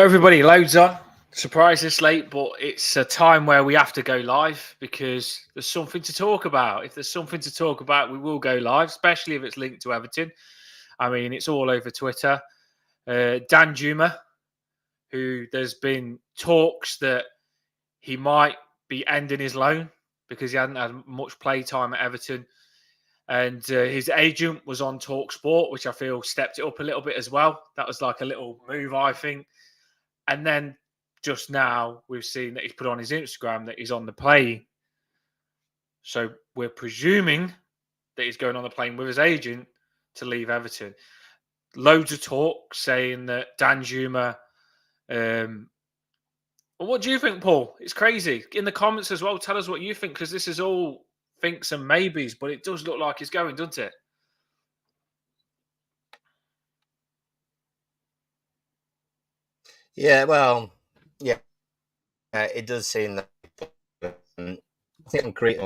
everybody, loads on. Surprise this late, but it's a time where we have to go live because there's something to talk about. If there's something to talk about, we will go live, especially if it's linked to Everton. I mean, it's all over Twitter. Danjuma, who there's been talks that he might be ending his loan because he hadn't had much play time at Everton. And his agent was on TalkSport, which I feel stepped it up a little bit as well. That was like a little move, I think. And then just now we've seen that he's put on his Instagram that he's on the plane. So we're presuming that he's going on the plane with his agent to leave Everton. Loads of talk saying that Danjuma. What do you think, Paul? It's crazy. In the comments as well, tell us what you think, because this is all thinks and maybes, but it does look like he's going, doesn't it? Yeah, well, yeah, it does seem that. I think I'm correct.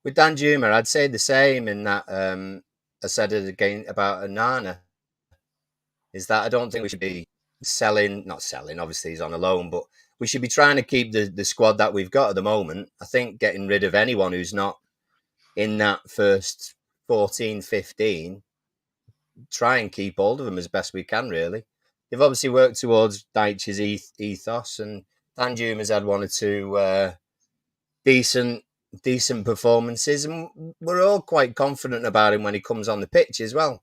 With Danjuma, I'd say the same in that I said it again about Onana, is that I don't think we should be not selling, obviously he's on a loan, but we should be trying to keep the squad that we've got at the moment. I think getting rid of anyone who's not in that first 14, 15, try and keep hold of them as best we can, really. They've obviously worked towards Dyche's ethos, and Danjuma's had one or two decent performances, and we're all quite confident about him when he comes on the pitch as well.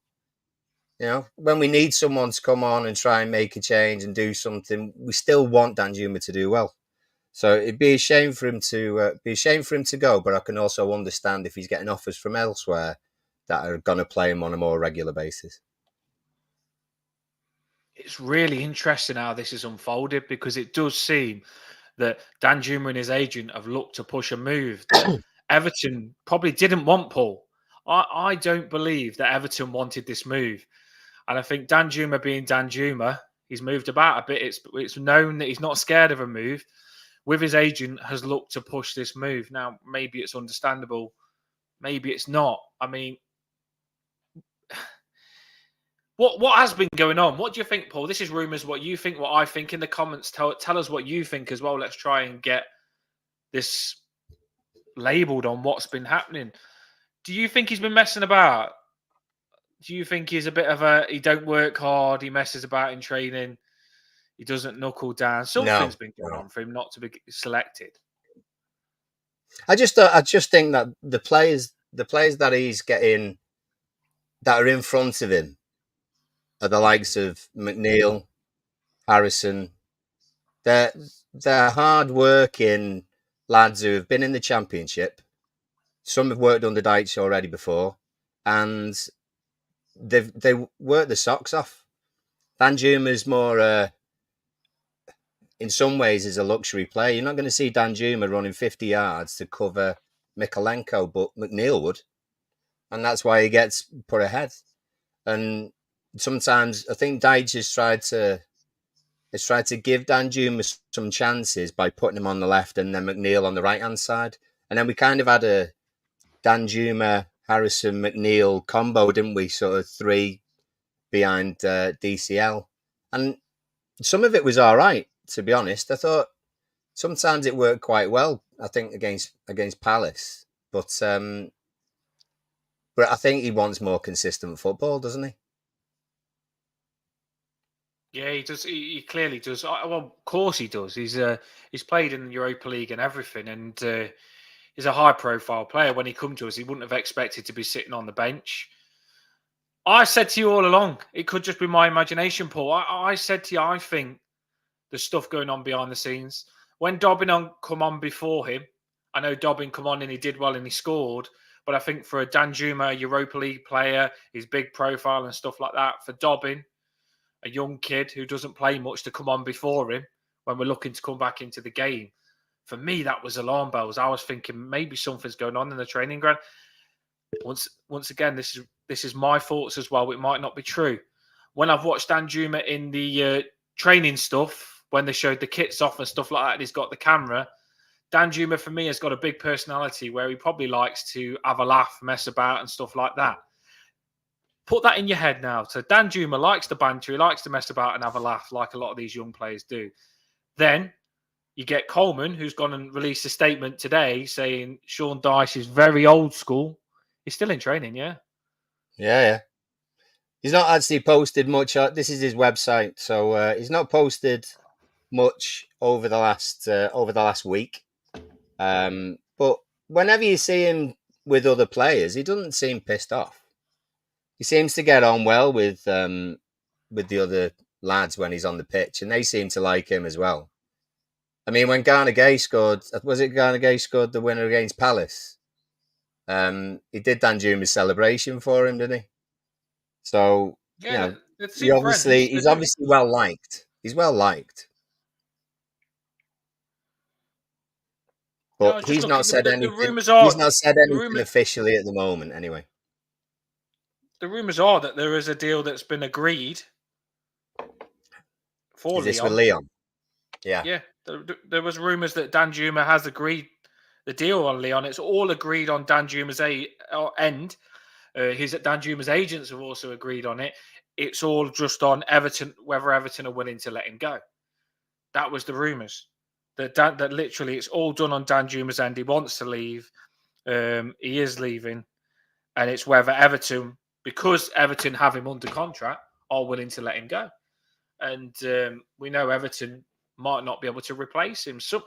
You know, when we need someone to come on and try and make a change and do something, we still want Danjuma to do well. So it'd be a shame for him to go, but I can also understand if he's getting offers from elsewhere that are going to play him on a more regular basis. It's really interesting how this is unfolded, because it does seem that Danjuma and his agent have looked to push a move that Everton probably didn't want, Paul. I don't believe that Everton wanted this move. And I think Danjuma being Danjuma, he's moved about a bit. It's known that he's not scared of a move. With his agent, has looked to push this move. Now, maybe it's understandable. Maybe it's not. I mean, what has been going on? What do you think, Paul? This is rumours. What you think, what I think. In the comments, tell us what you think as well. Let's try and get this labelled on what's been happening. Do you think he's been messing about? Do you think he's a bit of he don't work hard, he messes about in training, he doesn't knuckle down? Something's been going on for him not to be selected. I just think that the players that he's getting that are in front of him are the likes of McNeil, Harrison. They're hard-working lads who have been in the Championship. Some have worked under Dyche already before, and they work the socks off. Danjuma's more, in some ways, is a luxury player. You're not going to see Danjuma running 50 yards to cover Mikalenko, but McNeil would, and that's why he gets put ahead. And sometimes I think Dyche has tried to give Danjuma some chances by putting him on the left and then McNeil on the right hand side, and then we kind of had a Danjuma, Harrison, McNeil combo, didn't we? Sort of three behind DCL, and some of it was all right, to be honest. I thought sometimes it worked quite well. I think against Palace, but I think he wants more consistent football, doesn't he? Yeah, he does. He clearly does. Well, of course he does. He's played in the Europa League and everything, and he's a high-profile player. When he come to us, he wouldn't have expected to be sitting on the bench. I said to you all along, it could just be my imagination, Paul. I said to you, I think there's stuff going on behind the scenes. When Dobbin come on before him, I know Dobbin come on and he did well and he scored, but I think for a Danjuma, Europa League player, his big profile and stuff like that, for Dobbin, a young kid who doesn't play much, to come on before him when we're looking to come back into the game, for me, that was alarm bells. I was thinking maybe something's going on in the training ground. Once again, this is my thoughts as well. It might not be true. When I've watched Danjuma in the training stuff, when they showed the kits off and stuff like that, and he's got the camera, Danjuma for me has got a big personality where he probably likes to have a laugh, mess about and stuff like that. put that in your head now. So Danjuma likes the banter, he likes to mess about and have a laugh, like a lot of these young players do. Then you get Coleman, who's gone and released a statement today saying Sean Dyche is very old school. He's still in training, yeah? Yeah. He's not actually posted much. This is his website, so he's not posted much over the last week. But whenever you see him with other players, he doesn't seem pissed off. He seems to get on well with the other lads when he's on the pitch, and they seem to like him as well. I mean, when Garner Gay scored, was it Garner Gay scored the winner against Palace? He did Danjuma's celebration for him, didn't he? So, Yeah, he's obviously well liked. He's well liked. But he's not said anything. He's not said anything officially at the moment, anyway. The rumours are that there is a deal that's been agreed for Leon. Is this with Leon? Yeah. Yeah. There was rumours that Danjuma has agreed the deal on Leon. It's all agreed on Danjuma's end. Danjuma's agents have also agreed on it. It's all just on Everton, whether Everton are willing to let him go. That was the rumours. That literally it's all done on Danjuma's end. He wants to leave. He is leaving. And it's whether Everton, because Everton have him under contract, are willing to let him go. And we know Everton might not be able to replace him. So,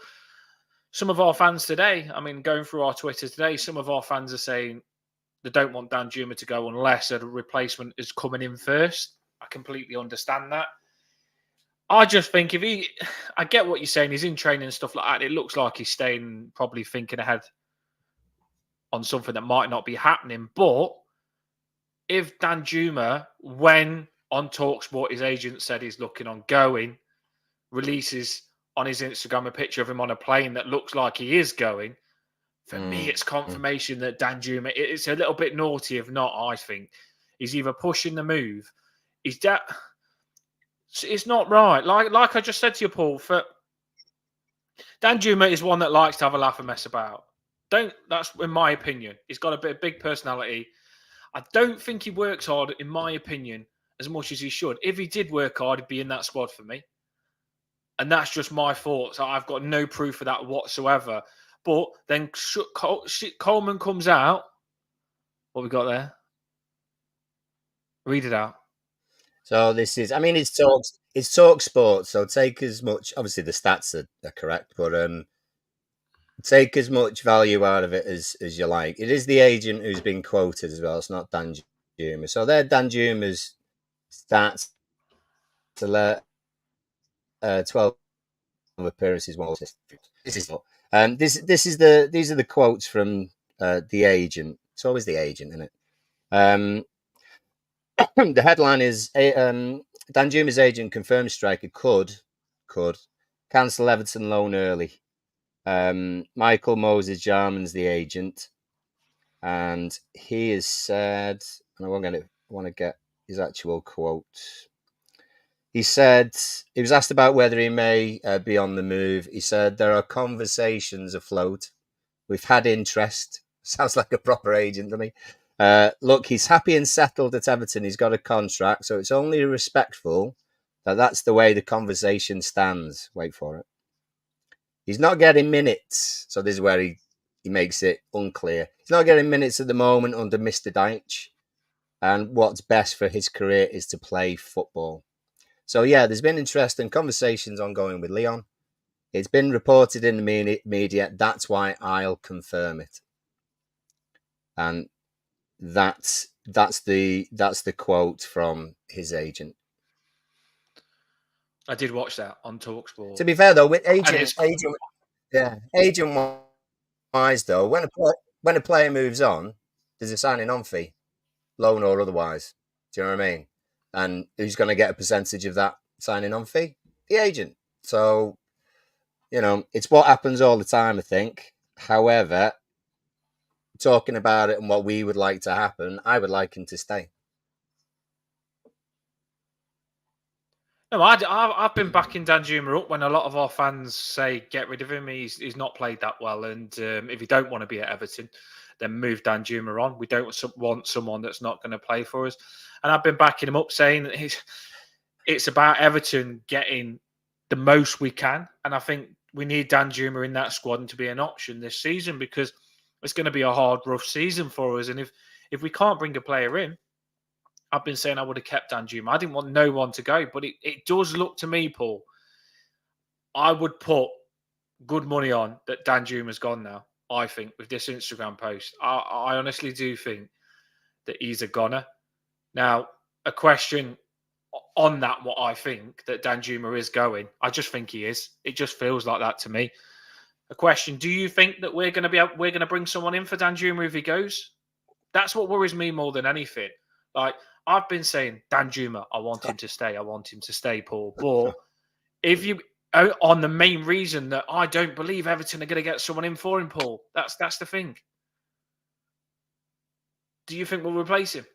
some of our fans today, I mean, going through our Twitter today, some of our fans are saying they don't want Danjuma to go unless a replacement is coming in first. I completely understand that. I just think I get what you're saying. He's in training and stuff like that. It looks like he's staying, probably thinking ahead on something that might not be happening. But if Danjuma, when on TalkSport, his agent said he's looking on going, releases on his Instagram a picture of him on a plane that looks like he is going, for me, it's confirmation that Danjuma, it's a little bit naughty if not, I think. He's either pushing the move. It's not right. Like I just said to you, Paul, Danjuma is one that likes to have a laugh and mess about. That's in my opinion. He's got a big personality. I don't think he works hard, in my opinion, as much as he should. If he did work hard, he'd be in that squad for me. And that's just my thoughts. I've got no proof of that whatsoever. But then Coleman comes out. What we got there? Read it out. So this is, I mean, it's TalkSport. So take as much. Obviously, the stats are correct, but take as much value out of it as you like. It is the agent who's been quoted as well. It's not Danjuma. So they're Danjuma's stats. 12 appearances, 1 assist. These are the quotes from the agent. It's always the agent, isn't it? The headline is Danjuma's agent confirms striker could cancel Everton loan early. Michael Moses Jarman's the agent, and he has said, and I want to get his actual quote. He said he was asked about whether he may be on the move. He said there are conversations afloat. We've had interest. Sounds like a proper agent to me. Look, he's happy and settled at Everton. He's got a contract, so it's only respectful that that's the way the conversation stands. Wait for it. He's not getting minutes, so this is where he makes it unclear. He's not getting minutes at the moment under Mr. Dyche, and what's best for his career is to play football. So yeah, there's been interest and conversations ongoing with Leon. It's been reported in the media. That's why I'll confirm it. And that's the quote from his agent. I did watch that on TalkSport. To be fair though, with agent wise though, when a player moves on, there's a signing on fee, loan or otherwise. Do you know what I mean? And who's going to get a percentage of that signing on fee? The agent. So, it's what happens all the time, I think. However, talking about it and what we would like to happen, I would like him to stay. No, I've been backing Danjuma up when a lot of our fans say get rid of him. He's not played that well, and if you don't want to be at Everton, then move Danjuma on. We don't want someone that's not going to play for us. And I've been backing him up, saying that it's about Everton getting the most we can. And I think we need Danjuma in that squad and to be an option this season, because it's going to be a hard, rough season for us. And if we can't bring a player in, I've been saying I would have kept Danjuma. I didn't want no one to go, but it does look to me, Paul, I would put good money on that Danjuma's gone now, I think, with this Instagram post. I honestly do think that he's a goner. Now, a question on that, what I think, that Danjuma is going. I just think he is. It just feels like that to me. A question, do you think that we're going to bring someone in for Danjuma if he goes? That's what worries me more than anything. Like, I've been saying, Danjuma, I want him to stay. I want him to stay, Paul. But if you, on the main reason that I don't believe Everton are going to get someone in for him, Paul, that's the thing. Do you think we'll replace him?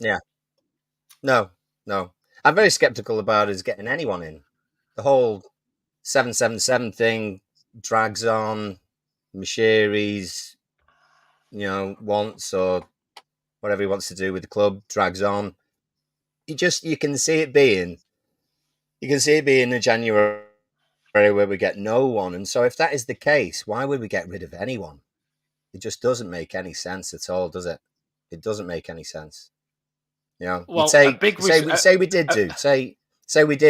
Yeah. No. I'm very sceptical about us getting anyone in. The whole 777 thing drags on. Mashiri's, wants, or whatever he wants to do with the club, drags on. You can see it being in January where we get no one. And so if that is the case, why would we get rid of anyone? It just doesn't make any sense at all, does it? It doesn't make any sense. Well, say we did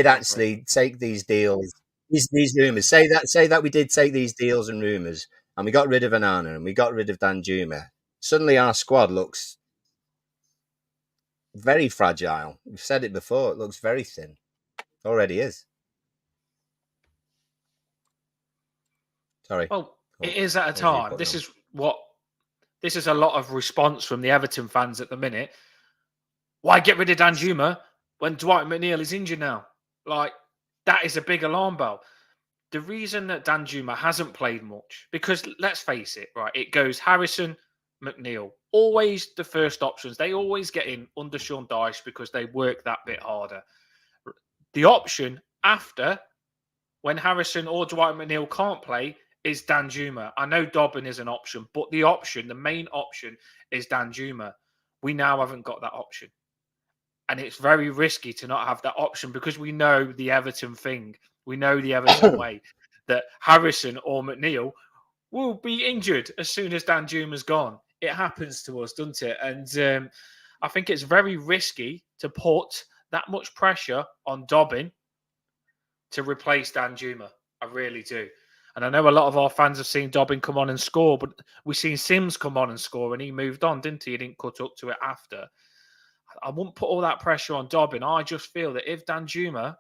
actually take these deals, these rumours. Say that we did take these deals and rumours, and we got rid of Onana and we got rid of Danjuma. Suddenly, our squad looks very fragile. We've said it before; it looks very thin. It already is. Sorry. Well, it is at a time. This is a lot of response from the Everton fans at the minute. Why get rid of Danjuma when Dwight McNeil is injured now? Like, that is a big alarm bell. The reason that Danjuma hasn't played much, because let's face it, right? It goes Harrison, McNeil, always the first options. They always get in under Sean Dyche because they work that bit harder. The option after, when Harrison or Dwight McNeil can't play, is Danjuma. I know Dobbin is an option, but the main option is Danjuma. We now haven't got that option. And it's very risky to not have that option, because we know the Everton thing. We know the Everton way, that Harrison or McNeil will be injured as soon as Danjuma's gone. It happens to us, doesn't it? And I think it's very risky to put that much pressure on Dobbin to replace Danjuma. I really do. And I know a lot of our fans have seen Dobbin come on and score, but we've seen Sims come on and score, and he moved on, didn't he? He didn't cut up to it after. I wouldn't put all that pressure on Dobbin. I just feel that if Danjuma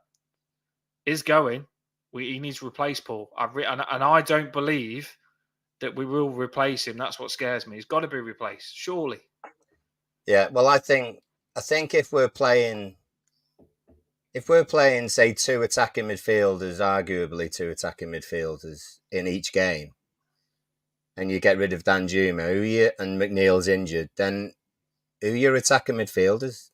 is going, he needs to replace Paul. And I don't believe that we will replace him. That's what scares me. He's got to be replaced, surely. Yeah, well, I think if we're playing, say, two attacking midfielders, arguably two attacking midfielders in each game, and you get rid of Danjuma, and McNeil's injured, then who are your attacking midfielders?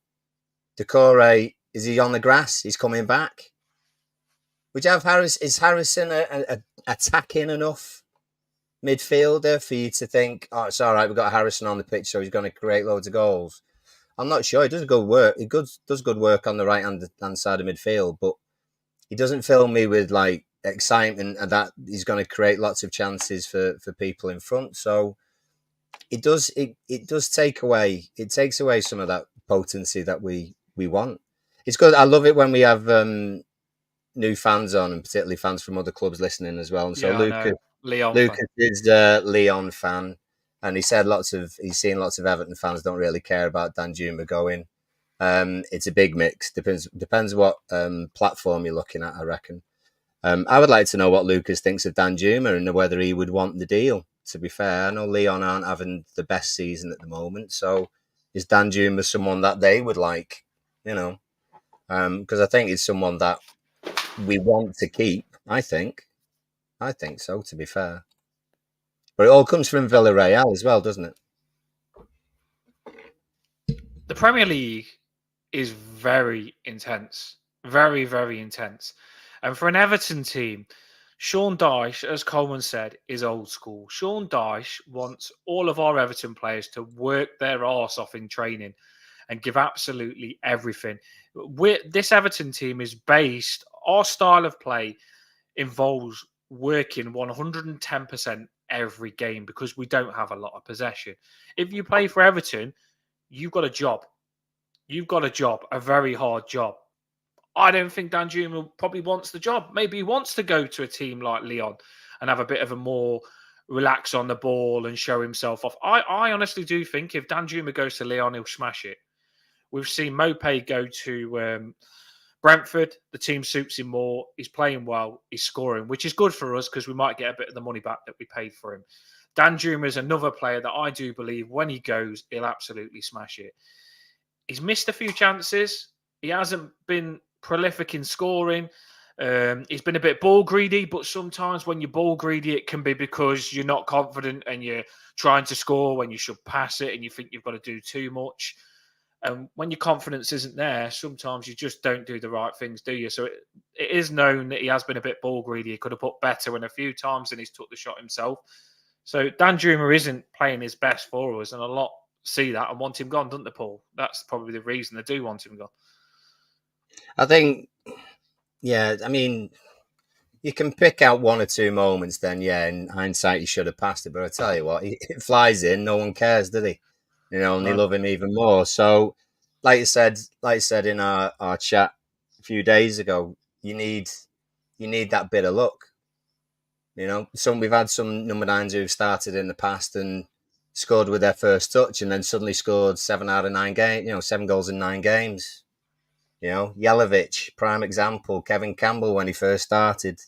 Decore, is he on the grass? He's coming back. Would you have Harris? Is Harrison a attacking enough midfielder for you to think, oh, it's all right, we've got Harrison on the pitch, so he's going to create loads of goals? I'm not sure. He does good work. He does good work on the right-hand side of midfield, but he doesn't fill me with like excitement and that he's going to create lots of chances for people in front. So it does take away. It takes away some of that potency that we want. It's good. I love it when we have new fans on, and particularly fans from other clubs listening as well. And so Lucas is a Leon fan, and he said he's seen lots of Everton fans don't really care about Danjuma going. It's a big mix. Depends what platform you're looking at, I reckon. I would like to know what Lucas thinks of Danjuma and whether he would want the deal. To be fair, I know Leon aren't having the best season at the moment, so is Danjuma someone that they would like? Because I think it's someone that we want to keep. I think so. To be fair, but it all comes from Villarreal as well, doesn't it? The Premier League is very intense, very, very intense, and for an Everton team, Sean Dyche, as Coleman said, is old school. Sean Dyche wants all of our Everton players to work their arse off in training and give absolutely everything. This Everton team is based, our style of play involves working 110% every game because we don't have a lot of possession. If you play for Everton, you've got a job. You've got a job, a very hard job. I don't think Danjuma probably wants the job. Maybe he wants to go to a team like Leon and have a bit of a more relax on the ball and show himself off. I honestly do think if Danjuma goes to Leon, he'll smash it. We've seen Mopé go to Brentford. The team suits him more. He's playing well. He's scoring, which is good for us because we might get a bit of the money back that we paid for him. Danjuma is another player that I do believe when he goes, he'll absolutely smash it. He's missed a few chances. He hasn't been prolific in scoring. He's been a bit ball greedy, but sometimes when you're ball greedy, it can be because you're not confident and you're trying to score when you should pass it and you think you've got to do too much. And when your confidence isn't there, sometimes you just don't do the right things, do you? So it is known that he has been a bit ball greedy. He could have put better in a few times and he's took the shot himself. So Danjuma isn't playing his best for us, and a lot see that and want him gone, don't they, Paul? That's probably the reason they do want him gone. I think, yeah, I mean, you can pick out one or two moments then, yeah, in hindsight, he should have passed it. But I tell you what, it flies in, no one cares, do they? You know, and they love him even more. So, like you said in our chat a few days ago, you need that bit of luck. You know, we've had some number 9s who've started in the past and scored with their first touch and then suddenly scored 7 out of 9 games, 7 goals in 9 games. You know, Jelavic, prime example, Kevin Campbell when he first started.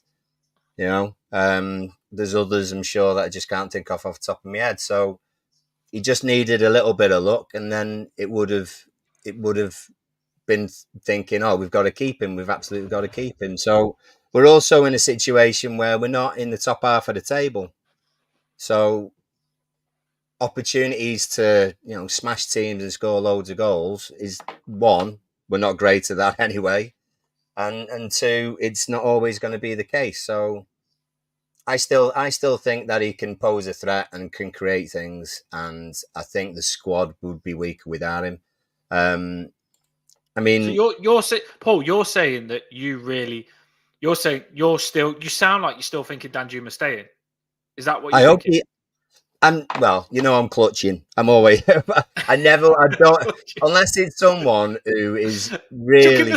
You know, there's others I'm sure that I just can't think off the top of my head. So he just needed a little bit of luck, and then it would have been thinking, oh, we've got to keep him. We've absolutely got to keep him. So we're also in a situation where we're not in the top half of the table. So opportunities to, smash teams and score loads of goals is one. We're not great at that anyway. And two, it's not always going to be the case. So I still think that he can pose a threat and can create things. And I think the squad would be weaker without him. I mean, so you're saying, Paul, you're saying that you sound like you're still thinking Danjuma staying. Is that what you're thinking? I'm clutching. I'm always, I don't, unless it's someone who is really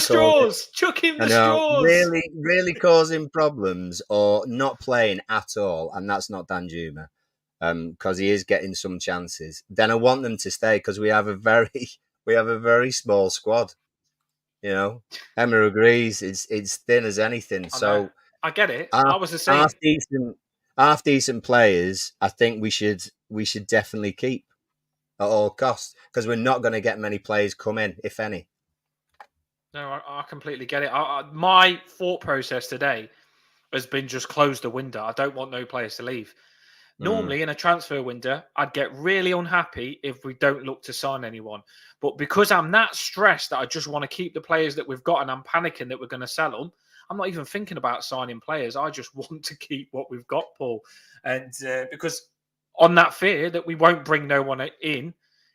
Chuck him the straws. Really, really causing problems or not playing at all. And that's not Danjuma, because he is getting some chances. Then I want them to stay because we have a very small squad. You know, Emma agrees. It's thin as anything. So I get it. I was the same. Half decent players, I think we should definitely keep at all costs because we're not going to get many players come in, if any. No, I completely get it. My thought process today has been just close the window. I don't want no players to leave. Normally, in a transfer window, I'd get really unhappy if we don't look to sign anyone. But because I'm that stressed that I just want to keep the players that we've got and I'm panicking that we're going to sell them, I'm not even thinking about signing players. I just want to keep what we've got, Paul. And because on that fear that we won't bring no one in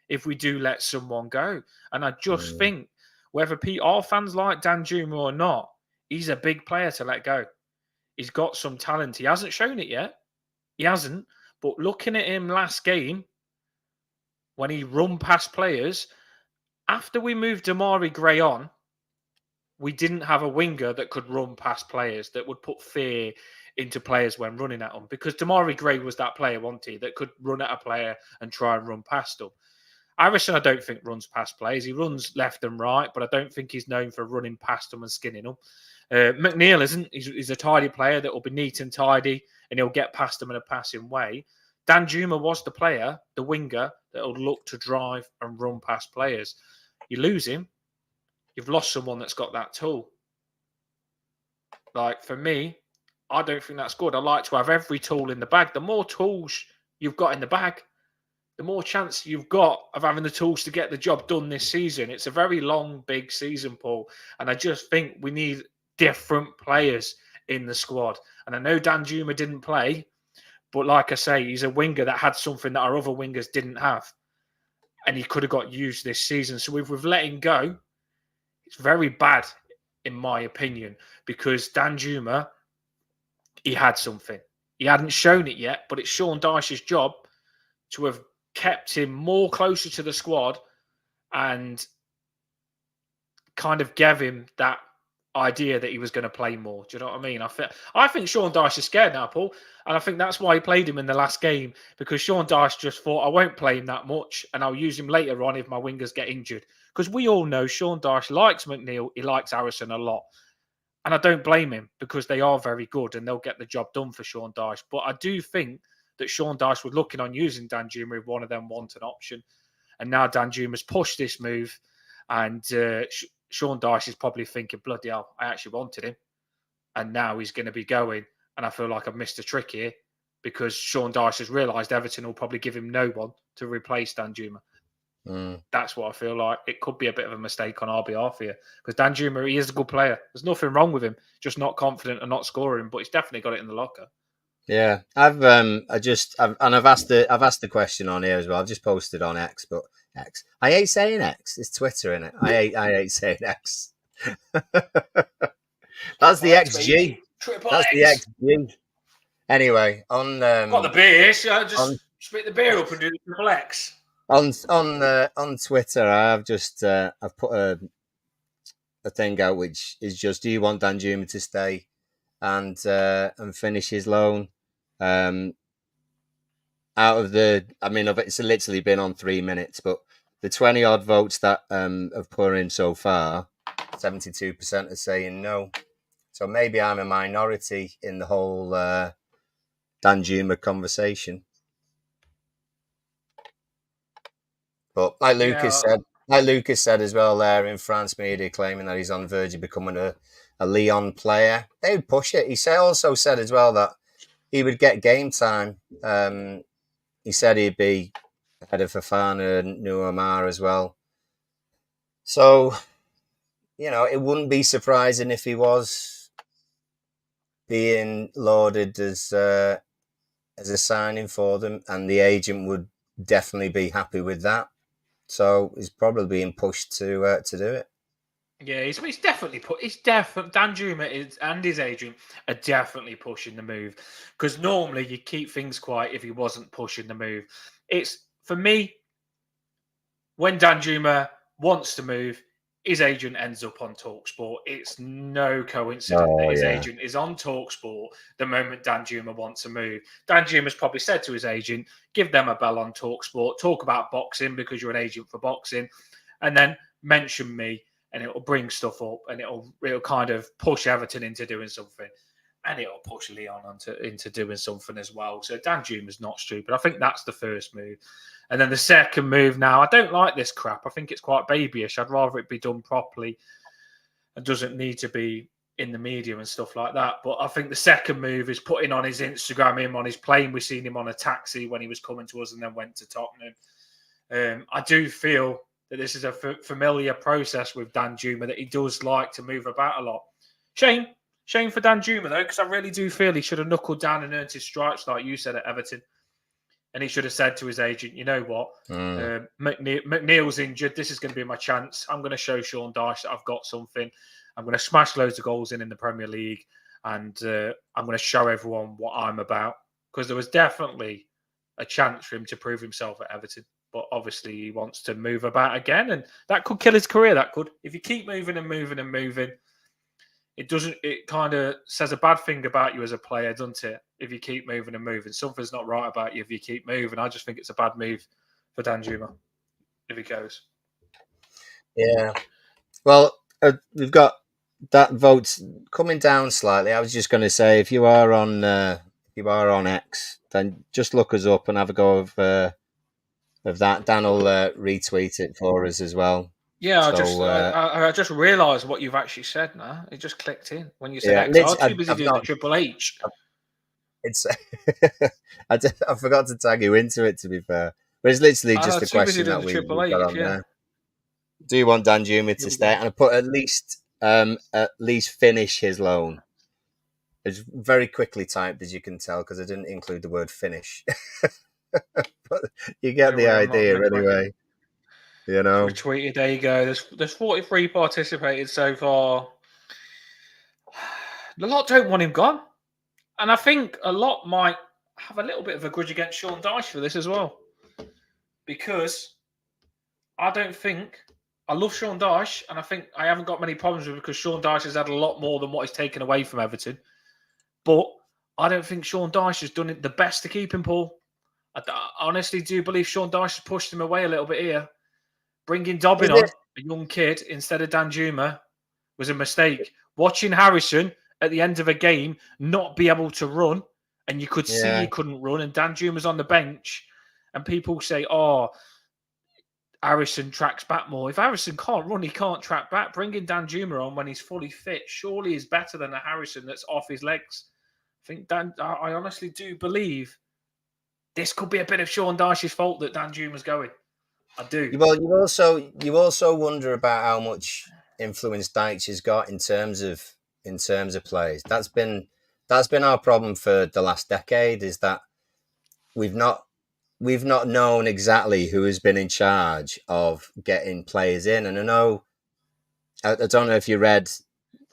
if we do let someone go. And I just think whether our fans like Danjuma or not, he's a big player to let go. He's got some talent. He hasn't shown it yet. He hasn't. But looking at him last game, when he run past players, after we moved Damari Gray on, we didn't have a winger that could run past players, that would put fear into players when running at them. Because Damari Gray was that player, wasn't he, that could run at a player and try and run past them. Harrison, I don't think runs past players. He runs left and right, but I don't think he's known for running past them and skinning them. McNeil isn't. He's a tidy player that will be neat and tidy, and he'll get past them in a passing way. Danjuma was the player, the winger, that will look to drive and run past players. You lose him, you've lost someone that's got that tool. Like, for me, I don't think that's good. I like to have every tool in the bag. The more tools you've got in the bag, the more chance you've got of having the tools to get the job done this season. It's a very long, big season, Paul. And I just think we need different players in the squad. And I know Danjuma didn't play, but like I say, he's a winger that had something that our other wingers didn't have. And he could have got used this season. So if we've let him go, it's very bad, in my opinion, because Danjuma, he had something. He hadn't shown it yet, but it's Sean Dyche's job to have kept him more closer to the squad and kind of gave him that idea that he was going to play more. Do you know what I mean? I think Sean Dyche is scared now, Paul, and I think that's why he played him in the last game, because Sean Dyche just thought, I won't play him that much, and I'll use him later on if my wingers get injured. Because we all know Sean Dyche likes McNeil, he likes Harrison a lot, and I don't blame him because they are very good and they'll get the job done for Sean Dyche. But I do think that Sean Dyche was looking on using Danjuma if one of them wanted an option, and now Danjuma's pushed this move, and Sean Dyche is probably thinking, bloody hell, I actually wanted him. And now he's going to be going. And I feel like I've missed a trick here because Sean Dyche has realised Everton will probably give him no one to replace Danjuma. That's what I feel like. It could be a bit of a mistake on our behalf here because Danjuma, he is a good player. There's nothing wrong with him, just not confident and not scoring, but he's definitely got it in the locker. Yeah, I've asked the question on here as well. I've just posted on X, but X. I hate saying X. It's Twitter, innit? I hate saying X. That's the XG. That's the XG. Anyway, on got the beer, so just split the beer up and do the triple X. On Twitter, I've put a thing out which is just: do you want Danjuma to stay and finish his loan? Out of it's literally been on 3 minutes, but the 20 odd votes that have put in so far, 72% are saying no. So maybe I'm a minority in the whole Danjuma conversation. But like Lucas said as well there in France media, claiming that he's on the verge of becoming a Lyon player, they would push it. He also said as well that he would get game time. He said he'd be ahead of Fofana and RUMOUR as well. So, it wouldn't be surprising if he was being lauded as a signing for them, and the agent would definitely be happy with that. So he's probably being pushed to do it. Yeah, he's definitely Danjuma and his agent are definitely pushing the move, because normally you keep things quiet if he wasn't pushing the move. It's, for me, when Danjuma wants to move, his agent ends up on TalkSport. It's no coincidence that his agent is on TalkSport the moment Danjuma wants to move. Danjuma's probably said to his agent, give them a bell on TalkSport, talk about boxing because you're an agent for boxing, and then mention me, and it'll bring stuff up, and it'll kind of push Everton into doing something, and it'll push Lyon into doing something as well. So Danjuma's not stupid. I think that's the first move. And then the second move now, I don't like this crap. I think it's quite babyish. I'd rather it be done properly and doesn't need to be in the media and stuff like that. But I think the second move is putting on his Instagram him on his plane. We've seen him on a taxi when he was coming to us and then went to Tottenham. I do feel that this is a familiar process with Danjuma, that he does like to move about a lot. Shame for Danjuma, though, because I really do feel he should have knuckled down and earned his stripes, like you said, at Everton. And he should have said to his agent, you know what, McNeil's injured. This is going to be my chance. I'm going to show Sean Dyche that I've got something. I'm going to smash loads of goals in the Premier League. And I'm going to show everyone what I'm about. Because there was definitely a chance for him to prove himself at Everton. But obviously he wants to move about again. And that could kill his career, that could. If you keep moving and moving and moving, it kind of says a bad thing about you as a player, doesn't it? If you keep moving and moving, something's not right about you if you keep moving. I just think it's a bad move for Danjuma if he goes. Yeah. Well, we've got that vote coming down slightly. I was just going to say, if you are on X, then just look us up and have a go of that. Dan will retweet it for us as well. Yeah, I just realised what you've actually said now. It just clicked in when you said X. I was too busy doing the Triple H. I forgot to tag you into it, to be fair. But it's literally just a question that we've got on there. Do you want Danjuma to stay? And I put at least finish his loan. It's very quickly typed, as you can tell, because I didn't include the word finish. But you get Don't the worry, I'm not idea going to anyway. You know, retweet it. There you go. There's 43 participated so far. A lot don't want him gone. And I think a lot might have a little bit of a grudge against Sean Dyche for this as well. Because I don't think I love Sean Dyche, and I think I haven't got many problems with it because Sean Dyche has had a lot more than what he's taken away from Everton. But I don't think Sean Dyche has done it the best to keep him, Paul. I honestly do believe Sean Dyche has pushed him away a little bit here. Bringing Dobbin on, a young kid, instead of Danjuma was a mistake. Watching Harrison at the end of a game not be able to run, and you could see he couldn't run, and Danjuma's on the bench, and people say, oh, Harrison tracks back more. If Harrison can't run, he can't track back. Bringing Danjuma on when he's fully fit surely is better than a Harrison that's off his legs. I honestly do believe this could be a bit of Sean Dyche's fault that Danjuma's going. I do. Well, you also wonder about how much influence Dyche has got in terms of plays. That's been our problem for the last decade. Is that we've not known exactly who has been in charge of getting players in. And I don't know if you read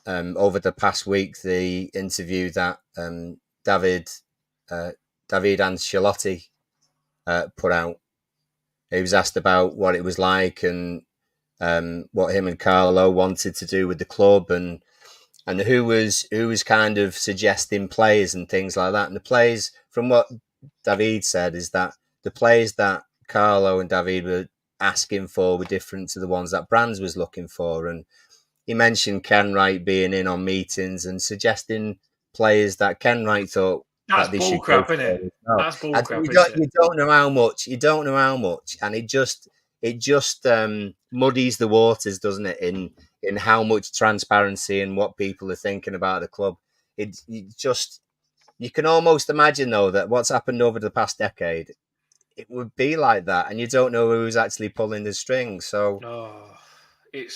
over the past week the interview that David Ancelotti put out. He was asked about what it was like and what him and Carlo wanted to do with the club and who was kind of suggesting players and things like that. And the players, from what David said, is that the players that Carlo and David were asking for were different to the ones that Brands was looking for. And he mentioned Ken Wright being in on meetings and suggesting players that Ken Wright thought that's that they should bullcrap, go isn't it? for. That's bullcrap, You don't know how much. You don't know how much, and it just muddies the waters, doesn't it? In how much transparency and what people are thinking about the club. You can almost imagine though that what's happened over the past decade, it would be like that, and you don't know who's actually pulling the strings. So.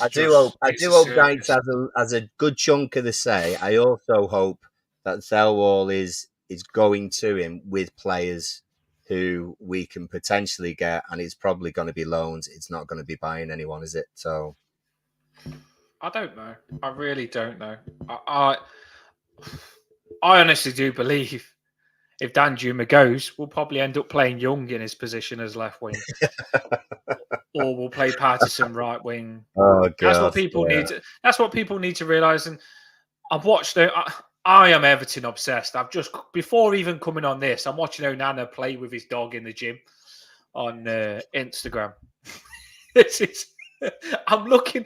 I do hope Dykes has a good chunk of the say. I also hope that Thelwall is going to him with players who we can potentially get, and it's probably going to be loans. It's not going to be buying anyone, is it? So I don't know. I really don't know. I honestly do believe if Danjuma goes, we'll probably end up playing Young in his position as left wing. Or we'll play Patterson right wing. Oh, God, that's what people need. That's what people need to realise. And I've watched it. I am Everton obsessed. I've just before even coming on this, I'm watching Onana play with his dog in the gym on Instagram. I'm looking.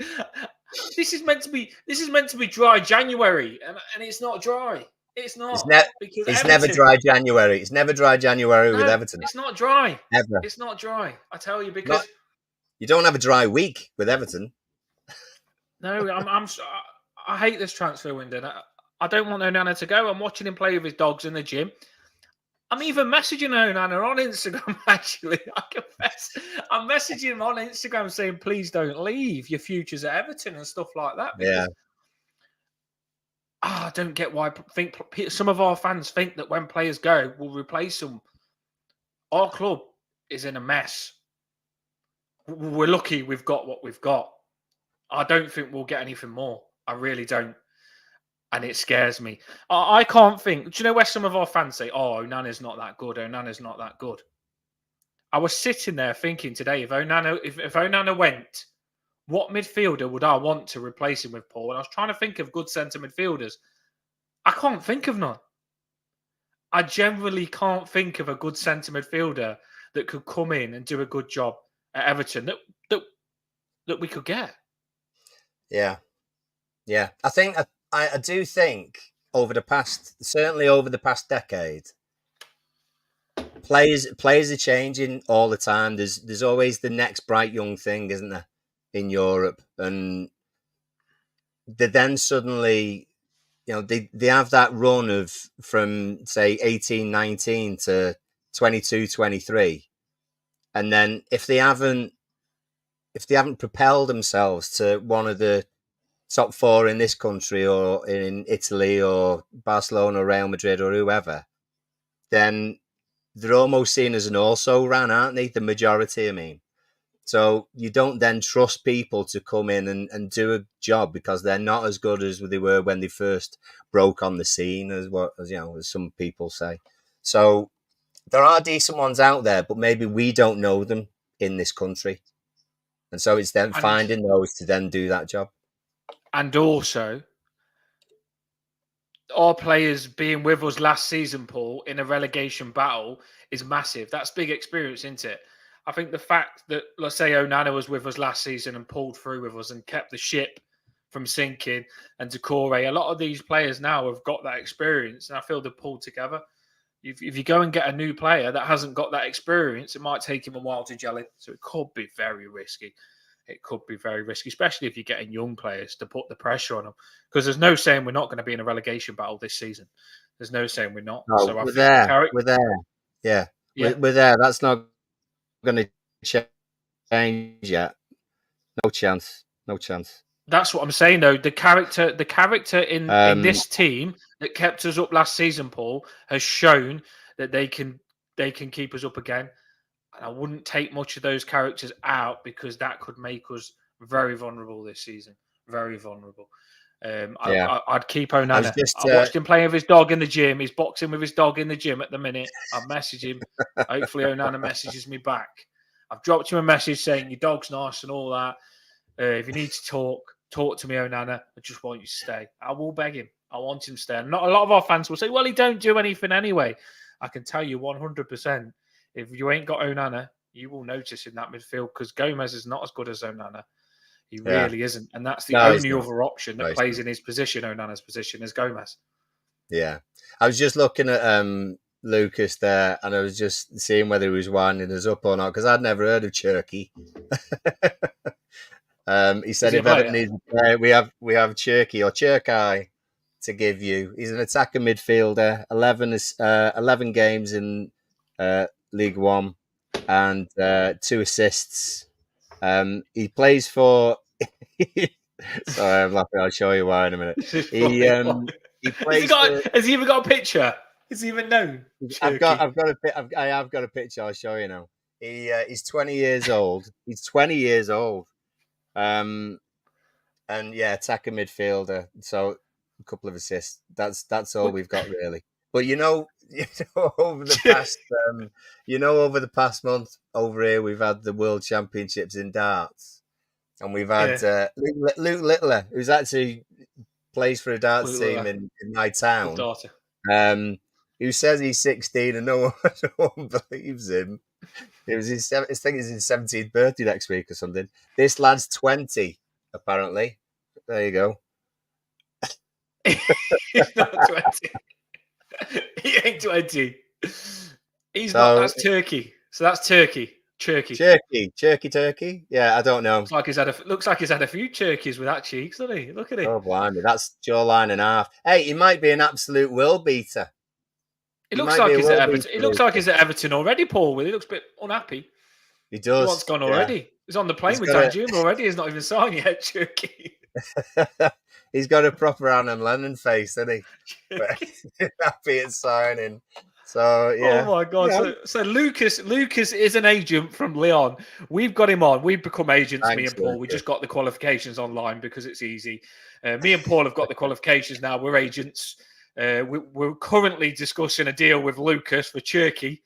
This is meant to be dry January, and it's not dry. It's not. It's never dry January. It's never dry January with Everton. It's not dry. Ever. It's not dry. I tell you because. You don't have a dry week with Everton. No, I hate this transfer window. I don't want Onana to go. I'm watching him play with his dogs in the gym. I'm even messaging Onana on Instagram, actually. I confess. I'm messaging him on Instagram saying, please don't leave. Your future's at Everton and stuff like that. Yeah. I don't get why some of our fans think that when players go, we'll replace them. Our club is in a mess. We're lucky we've got what we've got. I don't think we'll get anything more. I really don't. And it scares me. I can't think. Do you know where some of our fans say, oh, Onana's not that good. Onana's not that good. I was sitting there thinking today, if Onana went, what midfielder would I want to replace him with, Paul? And I was trying to think of good centre midfielders. I can't think of none. I generally can't think of a good centre midfielder that could come in and do a good job at Everton that we could get. Yeah. I do think over the past decade, players are changing all the time. There's always the next bright young thing, isn't there, in Europe, and they then suddenly, they have that run from say 18, 19 to 22, 23, and then if they haven't propelled themselves to one of the top 4 in this country or in Italy or Barcelona or Real Madrid or whoever, then they're almost seen as an also-ran, aren't they? The majority, I mean. So you don't then trust people to come in and do a job because they're not as good as they were when they first broke on the scene, as some people say. So there are decent ones out there, but maybe we don't know them in this country. And so it's then finding those to then do that job. And also, our players being with us last season, Paul, in a relegation battle is massive. That's big experience, isn't it? I think the fact that, let's say, Onana was with us last season and pulled through with us and kept the ship from sinking, and Decore, a lot of these players now have got that experience, and I feel they're pulled together. If you go and get a new player that hasn't got that experience, it might take him a while to gel in. So it could be very risky. It could be very risky, especially if you're getting young players to put the pressure on them. Because there's no saying we're not going to be in a relegation battle this season. There's no saying we're not. No, So I we're think there. We're there. Yeah. We're there. That's not going to change yet. No chance. No chance. That's what I'm saying, though. The character in this team that kept us up last season, Paul, has shown that they can keep us up again. And I wouldn't take much of those characters out because that could make us very vulnerable this season. Very vulnerable. I'd keep Onana. I watched him playing with his dog in the gym. He's boxing with his dog in the gym at the minute. I've messaged him. Hopefully Onana messages me back. I've dropped him a message saying your dog's nice and all that. If you need to talk to me, Onana. I just want you to stay. I will beg him. I want him to stay. And not a lot of our fans will say, well, he don't do anything anyway. I can tell you 100%. If you ain't got Onana, you will notice in that midfield because Gomez is not as good as Onana. He really isn't. And that's the only other option that plays in his position, Onana's position, is Gomez. Yeah. I was just looking at Lucas there and I was just seeing whether he was winding us up or not because I'd never heard of Cherky. He said if Everton needs a player, we have Cherky or Cherkai to give you. He's an attacker midfielder, 11 games in League One and 2 assists. He plays for. Sorry, I'm laughing. I'll show you why in a minute. He plays. Has he even got a picture? Is he even known? I have got a picture. I'll show you now. He's 20 years old. He's 20 years old. And attacker midfielder. So a couple of assists. That's all we've got really. But over the past month over here, we've had the World Championships in darts, and we've had Luke Littler, who's actually plays for a darts team in my town. Who says he's 16 and no one believes him. It was his 17th birthday next week or something. This lad's 20, apparently. There you go. He's not 20. He ain't 20. He's not. That's Turkey. So that's Turkey. Turkey. Yeah, I don't know. Looks like he's had a few turkeys with that cheeks, doesn't he? Look at him. Oh, blimey, that's jawline and a half. Hey, he might be an absolute world beater. It looks like he's at Everton. It looks like he's at Everton already, Paul. He looks a bit unhappy. He does. What's gone already? He's on the plane with Danjuma already. He's not even signed yet, Turkey. He's got a proper Arnaut Lennon face, hasn't he? Happy at signing. So yeah. Oh my God! Yeah. So Lucas is an agent from Lyon. We've got him on. We've become agents. Thanks, me and Paul. We just got the qualifications online because it's easy. Me and Paul have got the qualifications now. We're agents. We're currently discussing a deal with Lucas for Turkey,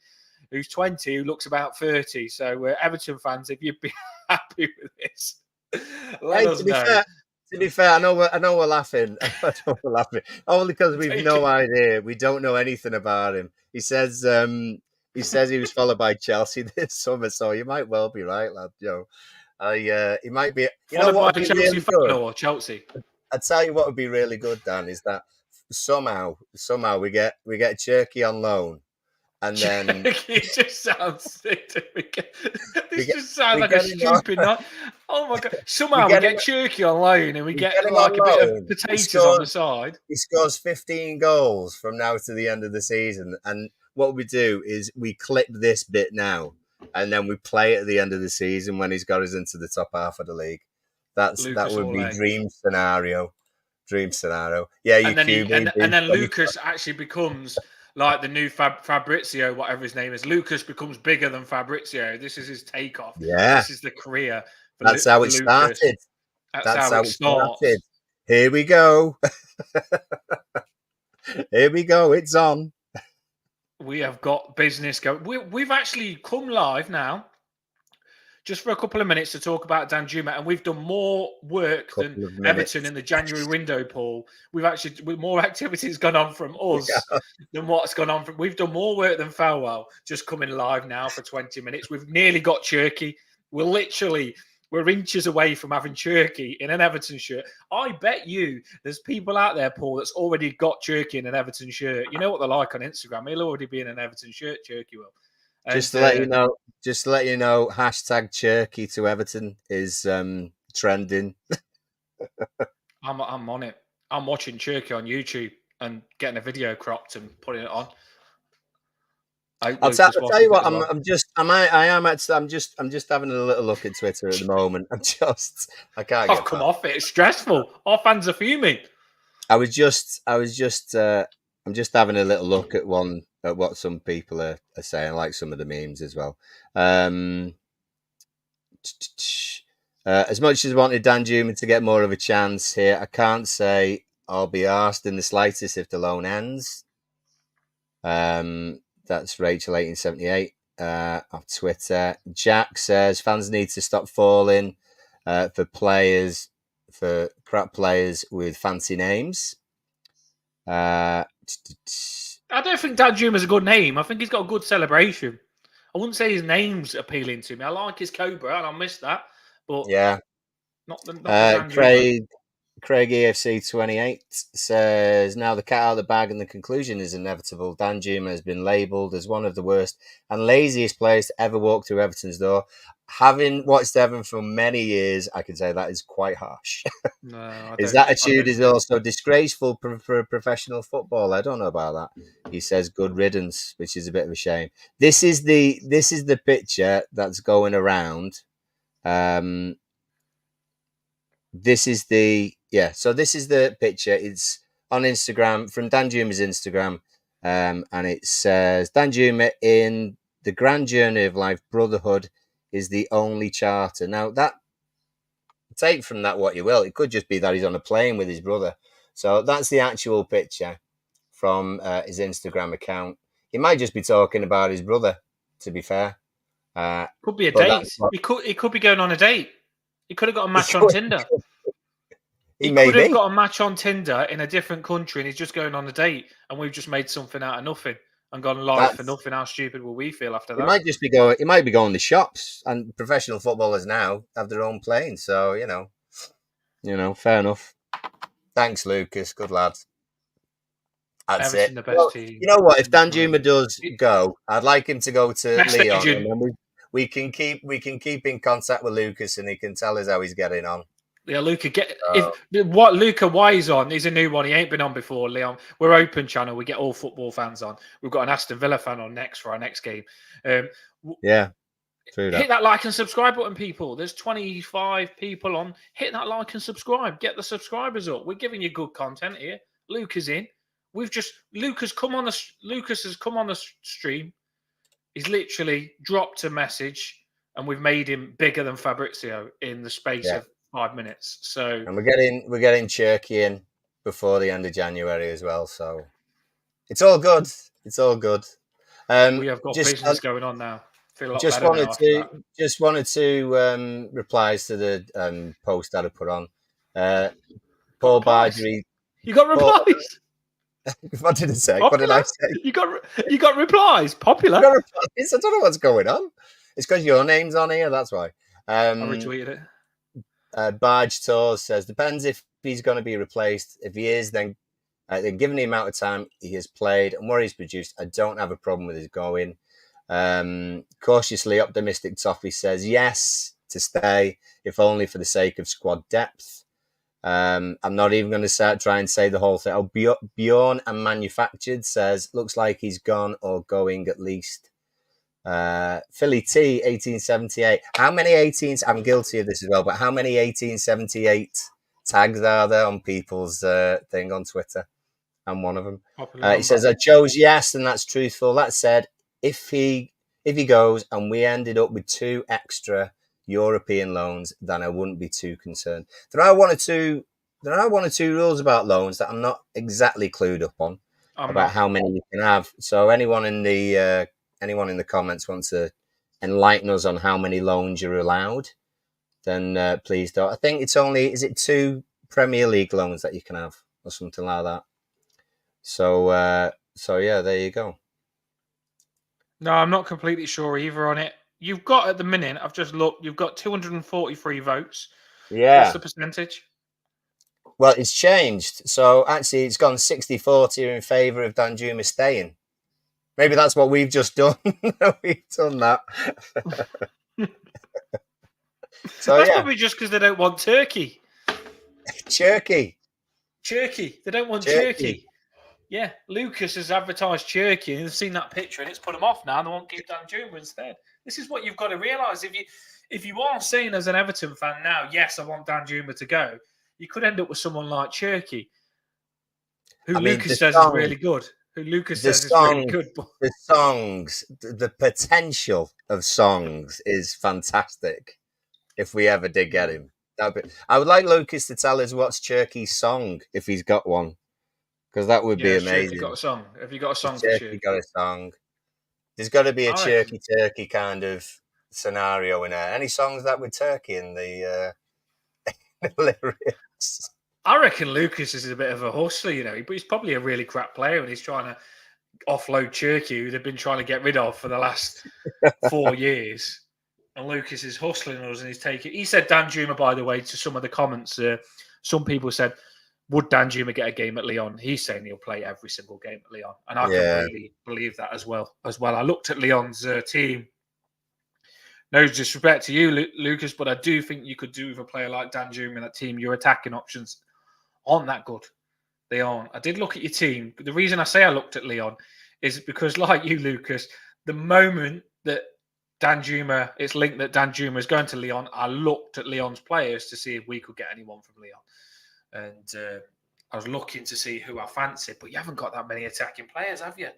who's 20, who looks about 30. So Everton fans, if you'd be happy with this, let us know. To be fair, I know we're laughing. Only because we've no idea. We don't know anything about him. He says he was followed by Chelsea this summer, so you might well be right, lad. He might be. Followed by Chelsea really fan or Chelsea. I'd tell you what would be really good, Dan, is that somehow we get Cherky on loan. And then it just sounds sick to me. This just sounds like a stupid night. Oh my God! Somehow we get Cherky on loan and we get like a bit of potatoes on the side. He scores 15 goals from now to the end of the season. And what we do is we clip this bit now, and then we play it at the end of the season when he's got us into the top half of the league. That Lucas would be Orley. dream scenario. Dream scenario. Yeah, you And then QB. and then Lucas actually becomes like the new Fabrizio, whatever his name is. Lucas becomes bigger than Fabrizio. This is his takeoff. Yeah, This is the career that's how for it Lucas. started. That's That's how how it it started. starts. Here we go. Here we go. It's on. We have got business going. We've actually come live now, just for a couple of minutes to talk about Danjuma, and we've done more work than Couple of Everton minutes. in the January window, Paul. We've actually more activities gone on from us Yeah. than what's gone on from. We've done more work than Farewell. Just coming live now for 20 minutes. We've nearly got Cherky. We're inches away from having Cherky in an Everton shirt. I bet you there's people out there, Paul, that's already got Cherky in an Everton shirt. You know what they're like on Instagram. He'll already be in an Everton shirt, Cherky will. Just And to let you know, hashtag Cherky to Everton is trending. I'm on it. I'm watching Cherky on YouTube and getting a video cropped and putting it on. I hope I'll Lucas tell you watches it what. as well. I'm just having a little look at Twitter at the moment. I can't I've get come past. off it. It's stressful. Our fans are fuming. I'm just having a little look at what some people are saying, like some of the memes as well. As much as I wanted Danjuma to get more of a chance here, I can't say I'll be asked in the slightest if the loan ends. That's Rachel 1878 on Twitter. Jack says fans need to stop falling for crap players with fancy names. I don't think Danjuma's a good name. I think he's got a good celebration. I wouldn't say his name's appealing to me. I like his Cobra and I miss that, but Yeah. not the Danjuma. Craig EFC 28 says now the cat out of the bag and the conclusion is inevitable. Danjuma has been labelled as one of the worst and laziest players to ever walk through Everton's door. Having watched Everton for many years, I can say that is quite harsh. No, His attitude is also disgraceful for a professional footballer. I don't know about that. He says good riddance, which is a bit of a shame. This is the picture that's going around. This is the picture. It's on Instagram from Danjuma's Instagram, and it says Danjuma in the grand journey of life. Brotherhood is the only charter. Now that take from that what you will. It could just be that he's on a plane with his brother. So that's the actual picture from his Instagram account. He might just be talking about his brother. To be fair, could be a date. He could be going on a date. He could have got a match on Tinder. He could have got a match on Tinder in a different country and he's just going on a date and we've just made something out of nothing and gone live for nothing. How stupid will we feel after that? He might be going to shops, and professional footballers now have their own plane. So, fair enough. Thanks, Lucas. Good lad. That's Everton, it. the best team. You know what? If Danjuma does go, I'd like him to go to best Leon, agent. and then we can keep in contact with Lucas, and he can tell us how he's getting on. Yeah, Luca, what Luca Wise on is a new one. He ain't been on before, Leon. We're open channel. We get all football fans on. We've got an Aston Villa fan on next for our next game. Yeah. Hit that like and subscribe button, people. There's 25 people on. Hit that like and subscribe. Get the subscribers up. We're giving you good content here. Luke is in. Lucas has come on the stream. He's literally dropped a message, and we've made him bigger than Fabrizio in the space of 5 minutes. So, and we're getting Cherky in before the end of January as well. So it's all good. It's all good. We have got business going on now. Feel a lot better now after that. Just wanted to replies to the post that I put on. Paul Bargery. You got replies. What did I say? Popular? What did I say? You got replies. Popular. I don't know what's going on. It's because your name's on here. That's why. I retweeted it. Barge Tours says depends if he's going to be replaced. If he is, then given the amount of time he has played and what he's produced, I don't have a problem with his going. Cautiously optimistic Toffee says yes to stay, if only for the sake of squad depth. I'm not even going to try and say the whole thing. Oh, Bjorn and Manufactured says looks like he's gone or going at least. Philly T, 1878. How many 18s? I'm guilty of this as well, but how many 1878 tags are there on people's thing on Twitter? I'm one of them. He says, I chose yes, and that's truthful. That said, if he goes and we ended up with 2 extra European loans, then I wouldn't be too concerned. There are one or two rules about loans that I'm not exactly clued up on about how many you can have. So anyone in the comments wants to enlighten us on how many loans you're allowed, then please do. I think it's only, is it 2 Premier League loans that you can have or something like that? So yeah, there you go. No, I'm not completely sure either on it. You've got, at the minute, I've just looked, you've got 243 votes. Yeah. What's the percentage? Well, it's changed. So actually, it's gone 60-40 in favour of Danjuma staying. Maybe that's what we've just done. We've done that. So that's probably just because they don't want Turkey. Turkey. They don't want Turkey. Yeah, Lucas has advertised Turkey, and they've seen that picture, and it's put them off now. And they won't give Danjuma instead. This is what you've got to realise. If you are saying as an Everton fan now, yes, I want Danjuma to go, you could end up with someone like Turkey, who Lucas says is really good. The songs, the potential of songs is fantastic. If we ever did get him, I would like Lucas to tell us what's Turkey's song if he's got one. Because that would be amazing. Turkey got a song. Have you got a song for Turkey? Got a song. There's got to be a Turkey kind of scenario in there. Any songs that with Turkey in the lyrics? I reckon Lucas is a bit of a hustler, but he's probably a really crap player, and he's trying to offload Turkey, who they've been trying to get rid of for the last 4 years. And Lucas is hustling us, and he's taking. He said Danjuma, by the way, to some of the comments. Some people said, would Danjuma get a game at Lyon? He's saying he'll play every single game at Lyon. And I completely believe that as well. I looked at Lyon's team. No disrespect to you, Lucas, but I do think you could do with a player like Danjuma in that team. Your attacking options aren't that good. They aren't. I did look at your team. But the reason I say I looked at Lyon is because, like you, Lucas, the moment that it's linked that Danjuma is going to Lyon, I looked at Lyon's players to see if we could get anyone from Lyon. And I was looking to see who I fancied, but you haven't got that many attacking players, have you?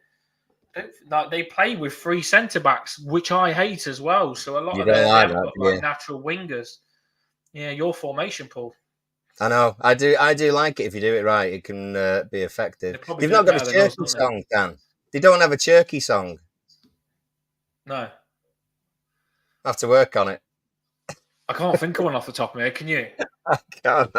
They play with 3 centre-backs, which I hate as well. So a lot of them have got natural wingers. Yeah, your formation, Paul. I know. I do like it if you do it right. It can be effective. They've not got a Turkey song, Dan. They don't have a Turkey song. No. I have to work on it. I can't think of one off the top of my head. Can you? I can't.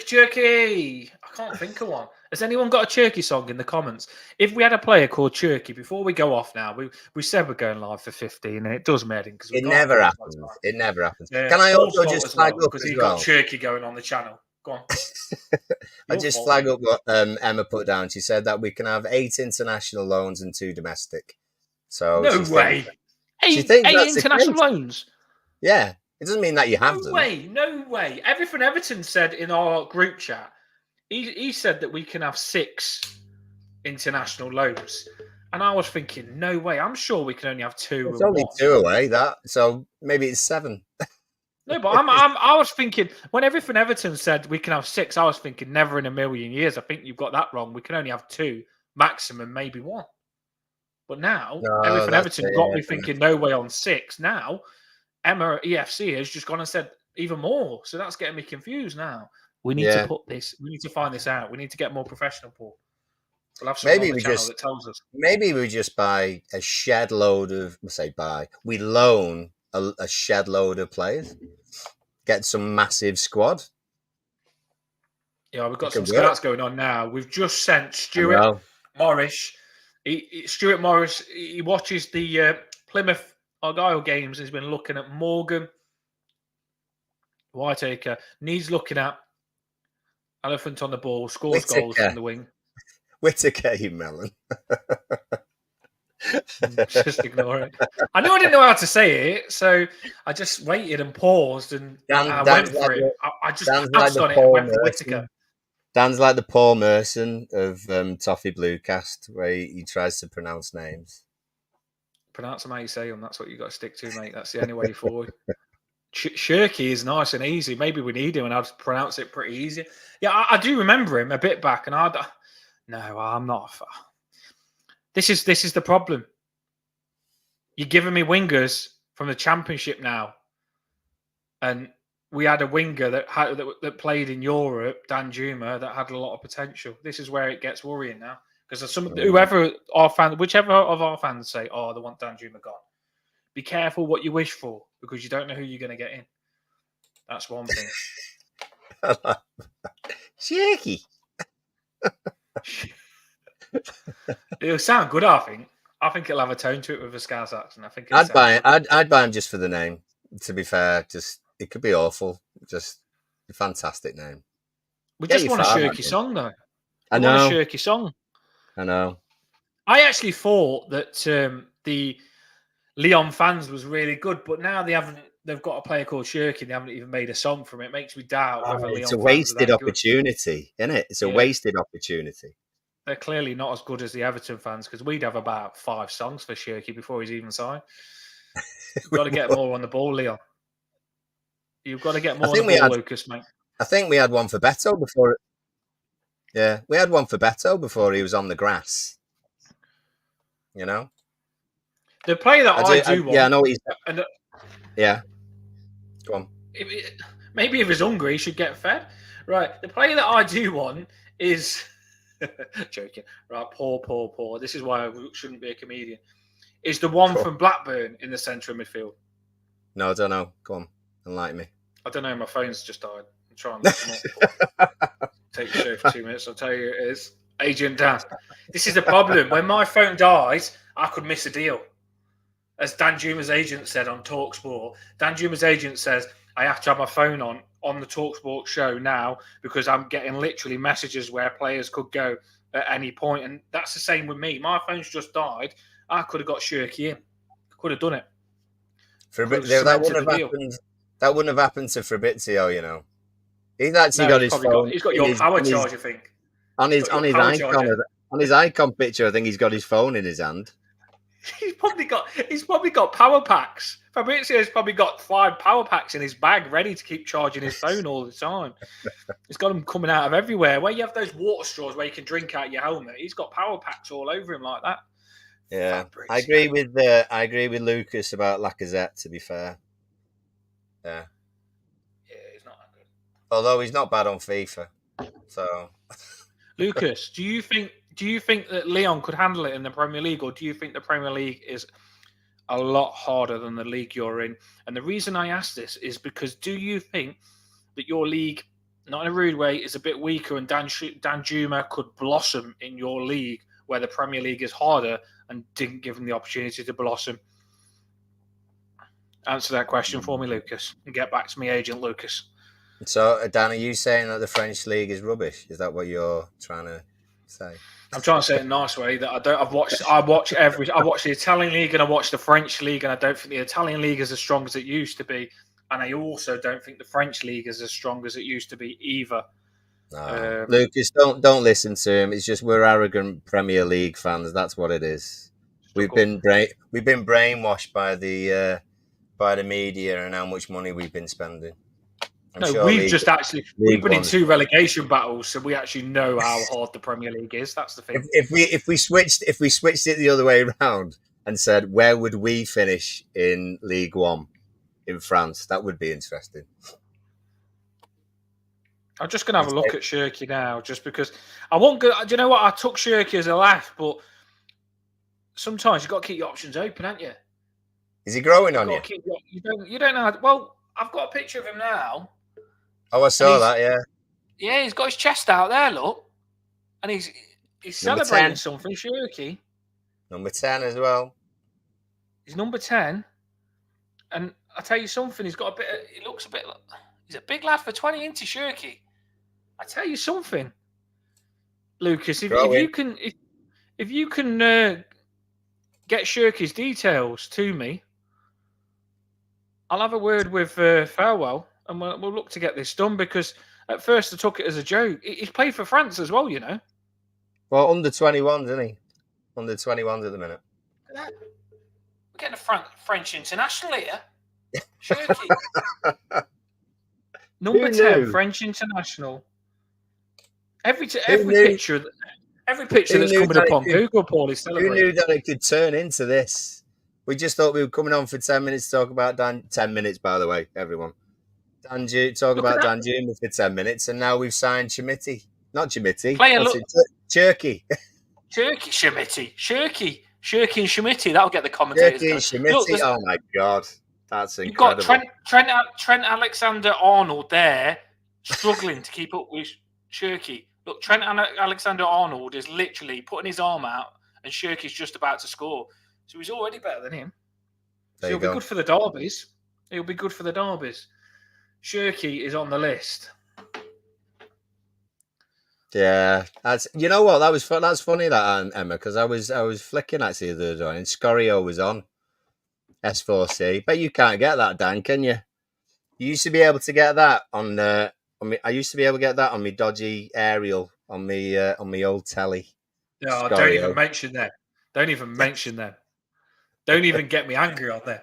Turkey. I can't think of one. Has anyone got a Turkey song in the comments? If we had a player called Turkey, before we go off now, we said we're going live for 15, and it does matter because it never happens. It never happens. Can I also just flag up because he's got Turkey going on the channel? Go on. I just flag up what Emma put down. She said that we can have 8 international loans and 2 domestic. So no way. Eight international loans. Yeah. It doesn't mean that you have them. No way. Everything Everton said in our group chat, he said that we can have 6 international loans. And I was thinking, no way. I'm sure we can only have 2. It's only 2 away, so maybe it's 7. No, but I was thinking, when everything Everton said we can have 6, I was thinking, never in a million years. I think you've got that wrong. We can only have 2, maximum, maybe 1. But now, everything Everton got me thinking, no way on 6. Now, Emma EFC has just gone and said even more. So that's getting me confused now. We need to put this. We need to find this out. We need to get more professional, Paul. We'll have someone on the channel that tells us. Maybe we just buy a shed load of. We loan a shed load of players. Get some massive squad. Yeah, we've got some scouts going on now. We've just sent Stuart Morris. Stuart Morris. He watches the Plymouth Argyle games. Has been looking at Morgan Whitaker. Needs looking at Elephant on the ball. Scores goals in the wing. Whitaker, you melon. Just ignore it. I knew I didn't know how to say it, so I just waited and paused and I went for it. I just passed on it and went for Whitaker. Dan's like the Paul Merson of Toffee Bluecast, where he tries to pronounce names. Pronounce them how you say them. That's what you got to stick to, mate. That's the only way forward. Shirky is nice and easy. Maybe we need him, and I'd pronounce it pretty easy. Yeah, I do remember him a bit back, and no, I'm not. This is the problem. You're giving me wingers from the Championship now, and we had a winger that played in Europe, Danjuma, that had a lot of potential. This is where it gets worrying now. Because whichever of our fans say, "Oh, they want Danjuma gone," be careful what you wish for, because you don't know who you're going to get in. That's one thing. Shaky. It'll sound good, I think. I think it'll have a tone to it with a Scouse accent. I think I'd buy it. I'd buy him just for the name. To be fair, it could be awful. Just a fantastic name. We just want a Shirky song, though. I know. Want a Shirky song. I know. I actually thought that the Leon fans was really good, but now they've got a player called Shirky. They haven't even made a song from it. It makes me doubt whether Leon. It's a wasted opportunity, isn't it? It's a wasted opportunity. They're clearly not as good as the Everton fans, because we'd have about 5 songs for Shirky before he's even signed. You've got to get more on the ball, Leon. You've got to get more on the ball, Lucas, mate. I think we had one for Beto before. Yeah, we had one for Beto before he was on the grass. You know? The player that I do want... Yeah, I know what he's... Yeah. Go on. Maybe if he's hungry, he should get fed. Right. The player that I do want is... Joking. Right, poor. This is why I shouldn't be a comedian. Is the one from Blackburn in the centre of midfield. No, I don't know. Go on. Enlighten me. I don't know. My phone's just died. I'm trying to look them up. Take the show for 2 minutes. I'll tell you who it is. Agent Dan. This is the problem. When my phone dies, I could miss a deal. As Danjuma's agent said on TalkSport, Danjuma's agent says, I have to have my phone on the TalkSport show now, because I'm getting literally messages where players could go at any point. And that's the same with me. My phone's just died. I could have got Shirky in. Could have done it. For a bit, that wouldn't have happened to Fabrizio, you know. He's actually got his phone. He's got your power charge, I think. On his icon picture, I think he's got his phone in his hand. He's probably got power packs. Fabrizio's probably got 5 power packs in his bag, ready to keep charging his phone all the time. He's got them coming out of everywhere. Where you have those water straws where you can drink out your helmet, he's got power packs all over him like that. Yeah, Fabrizio. I agree with Lucas about Lacazette. To be fair, yeah, he's not that good. Although he's not bad on FIFA. So, Lucas, do you think that Leon could handle it in the Premier League, or do you think the Premier League is a lot harder than the league you're in? And the reason I ask this is because, do you think that your league, not in a rude way, is a bit weaker, and Danjuma could blossom in your league where the Premier League is harder and didn't give him the opportunity to blossom? Answer that question for me, Lucas, and get back to me, Agent Lucas. So, Dan, are you saying that the French league is rubbish? Is that what you're trying to say? I'm trying to say it in a nice way that I watch the Italian league and I watch the French league, and I don't think the Italian league is as strong as it used to be, and I also don't think the French league is as strong as it used to be either. No. Lucas, don't listen to him. It's just we're arrogant Premier League fans. That's what it is. We've been brainwashed by the media and how much money we've been spending. We've been in 2 relegation battles, so we actually know how hard the Premier League is. That's the thing. If we switched it the other way around and said, where would we finish in League One in France, that would be interesting. I'm just going to have a look at Shirky now, just because I won't go. Do you know what? I took Shirky as a laugh, but sometimes you've got to keep your options open, haven't you? Is he growing on you? You don't know. Well, I've got a picture of him now. Oh, I saw that, yeah. Yeah, he's got his chest out there, look. And he's celebrating something, Shirky. Number 10 as well. He's number 10. And I tell you something, he looks a bit, he's a big lad for 20, isn't he, Shirky? I tell you something, Lucas, if you can get Shirky's details to me, I'll have a word with Farewell, and we'll look to get this done, because at first I took it as a joke. He's played for France as well, you know. Well, under 21s, isn't he? Under 21s at the minute. getting a French international here. Shirky. Number 10, French international. Every picture Who that's knew coming that up on Google, Paul, is Who knew celebrating. that it could turn into this? We just thought we were coming on for 10 minutes to talk about 10 minutes, by the way, everyone. Talk Look at about that. Danjuma for 10 minutes, and now we've signed Shimiti. Not Shimiti. Player What's look. it? Turkey. Shirky and Shimiti. That'll get the commentators Turkey and going. Look, Shimiti. Oh, my God. That's you've got incredible. Trent Alexander-Arnold there, struggling to keep up with Shirky. Look, Trent Alexander-Arnold is literally putting his arm out, and Shirky's just about to score. So he's already better than him. So he'll be good for the derbies. He'll be good for the derbies. Shirky is on the list. Yeah, you know what, that was fun. That's funny, that, Emma, because I was flicking actually the other day, and Scorio was on S4C. But you can't get that, Dan, can you? You used to be able to get that on me. I used to be able to get that on my dodgy aerial on me old telly. No, don't even mention that. Don't even mention them. Don't even get me angry on them.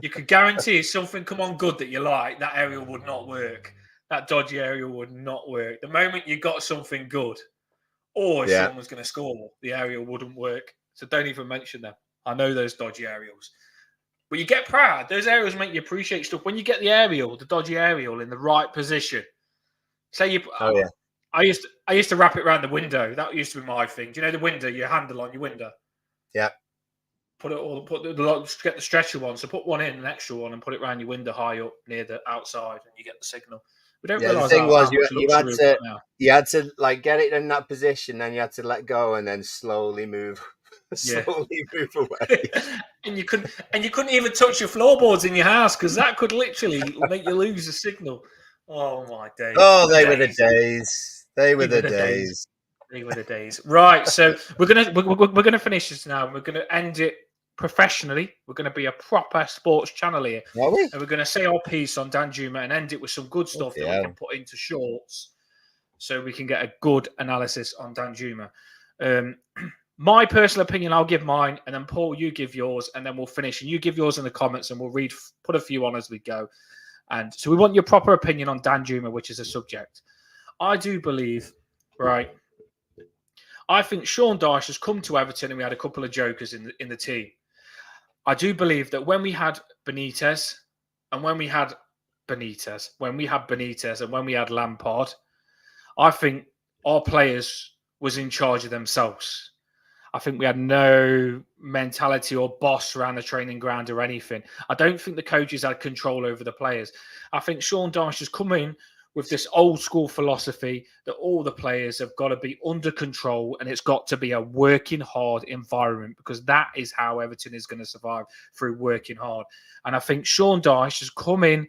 You could guarantee if something come on good that you like, that aerial would not work. That dodgy aerial would not work. The moment you got something good, or if someone was going to score, the aerial wouldn't work. So don't even mention them. I know those dodgy aerials. But you get proud. Those aerials make you appreciate stuff. When you get the aerial, the dodgy aerial, in the right position. Say you. Oh yeah. I used to wrap it around the window. That used to be my thing. Do you know the window? Your handle on your window. Yeah. Get the stretcher one. So put one in, an extra one, and put it around your window high up near the outside, and you get the signal. We don't realise the thing was you had to like get it in that position, then you had to let go and then slowly move away. and you couldn't even touch your floorboards in your house because that could literally make you lose the signal. Oh my days! Oh, they were the days. They were the days. They were the days. Right, so we're gonna finish this now. We're gonna end it professionally. We're going to be a proper sports channel here. Are we? And we're going to say our piece on Danjuma and end it with some good stuff that we can put into shorts so we can get a good analysis on Danjuma. My personal opinion, I'll give mine, and then Paul, you give yours, and then we'll finish. And you give yours in the comments, and we'll put a few on as we go. And so we want your proper opinion on Danjuma, which is a subject. I do believe, right, I think Sean Dyche has come to Everton and we had a couple of jokers in the team. I do believe that when we had Benitez and when we had Lampard, I think our players was in charge of themselves. I think we had no mentality or boss around the training ground or anything. I don't think the coaches had control over the players. I think Sean Dyche has come in with this old school philosophy that all the players have got to be under control and it's got to be a working hard environment because that is how Everton is going to survive, through working hard. And I think Sean Dyche has come in,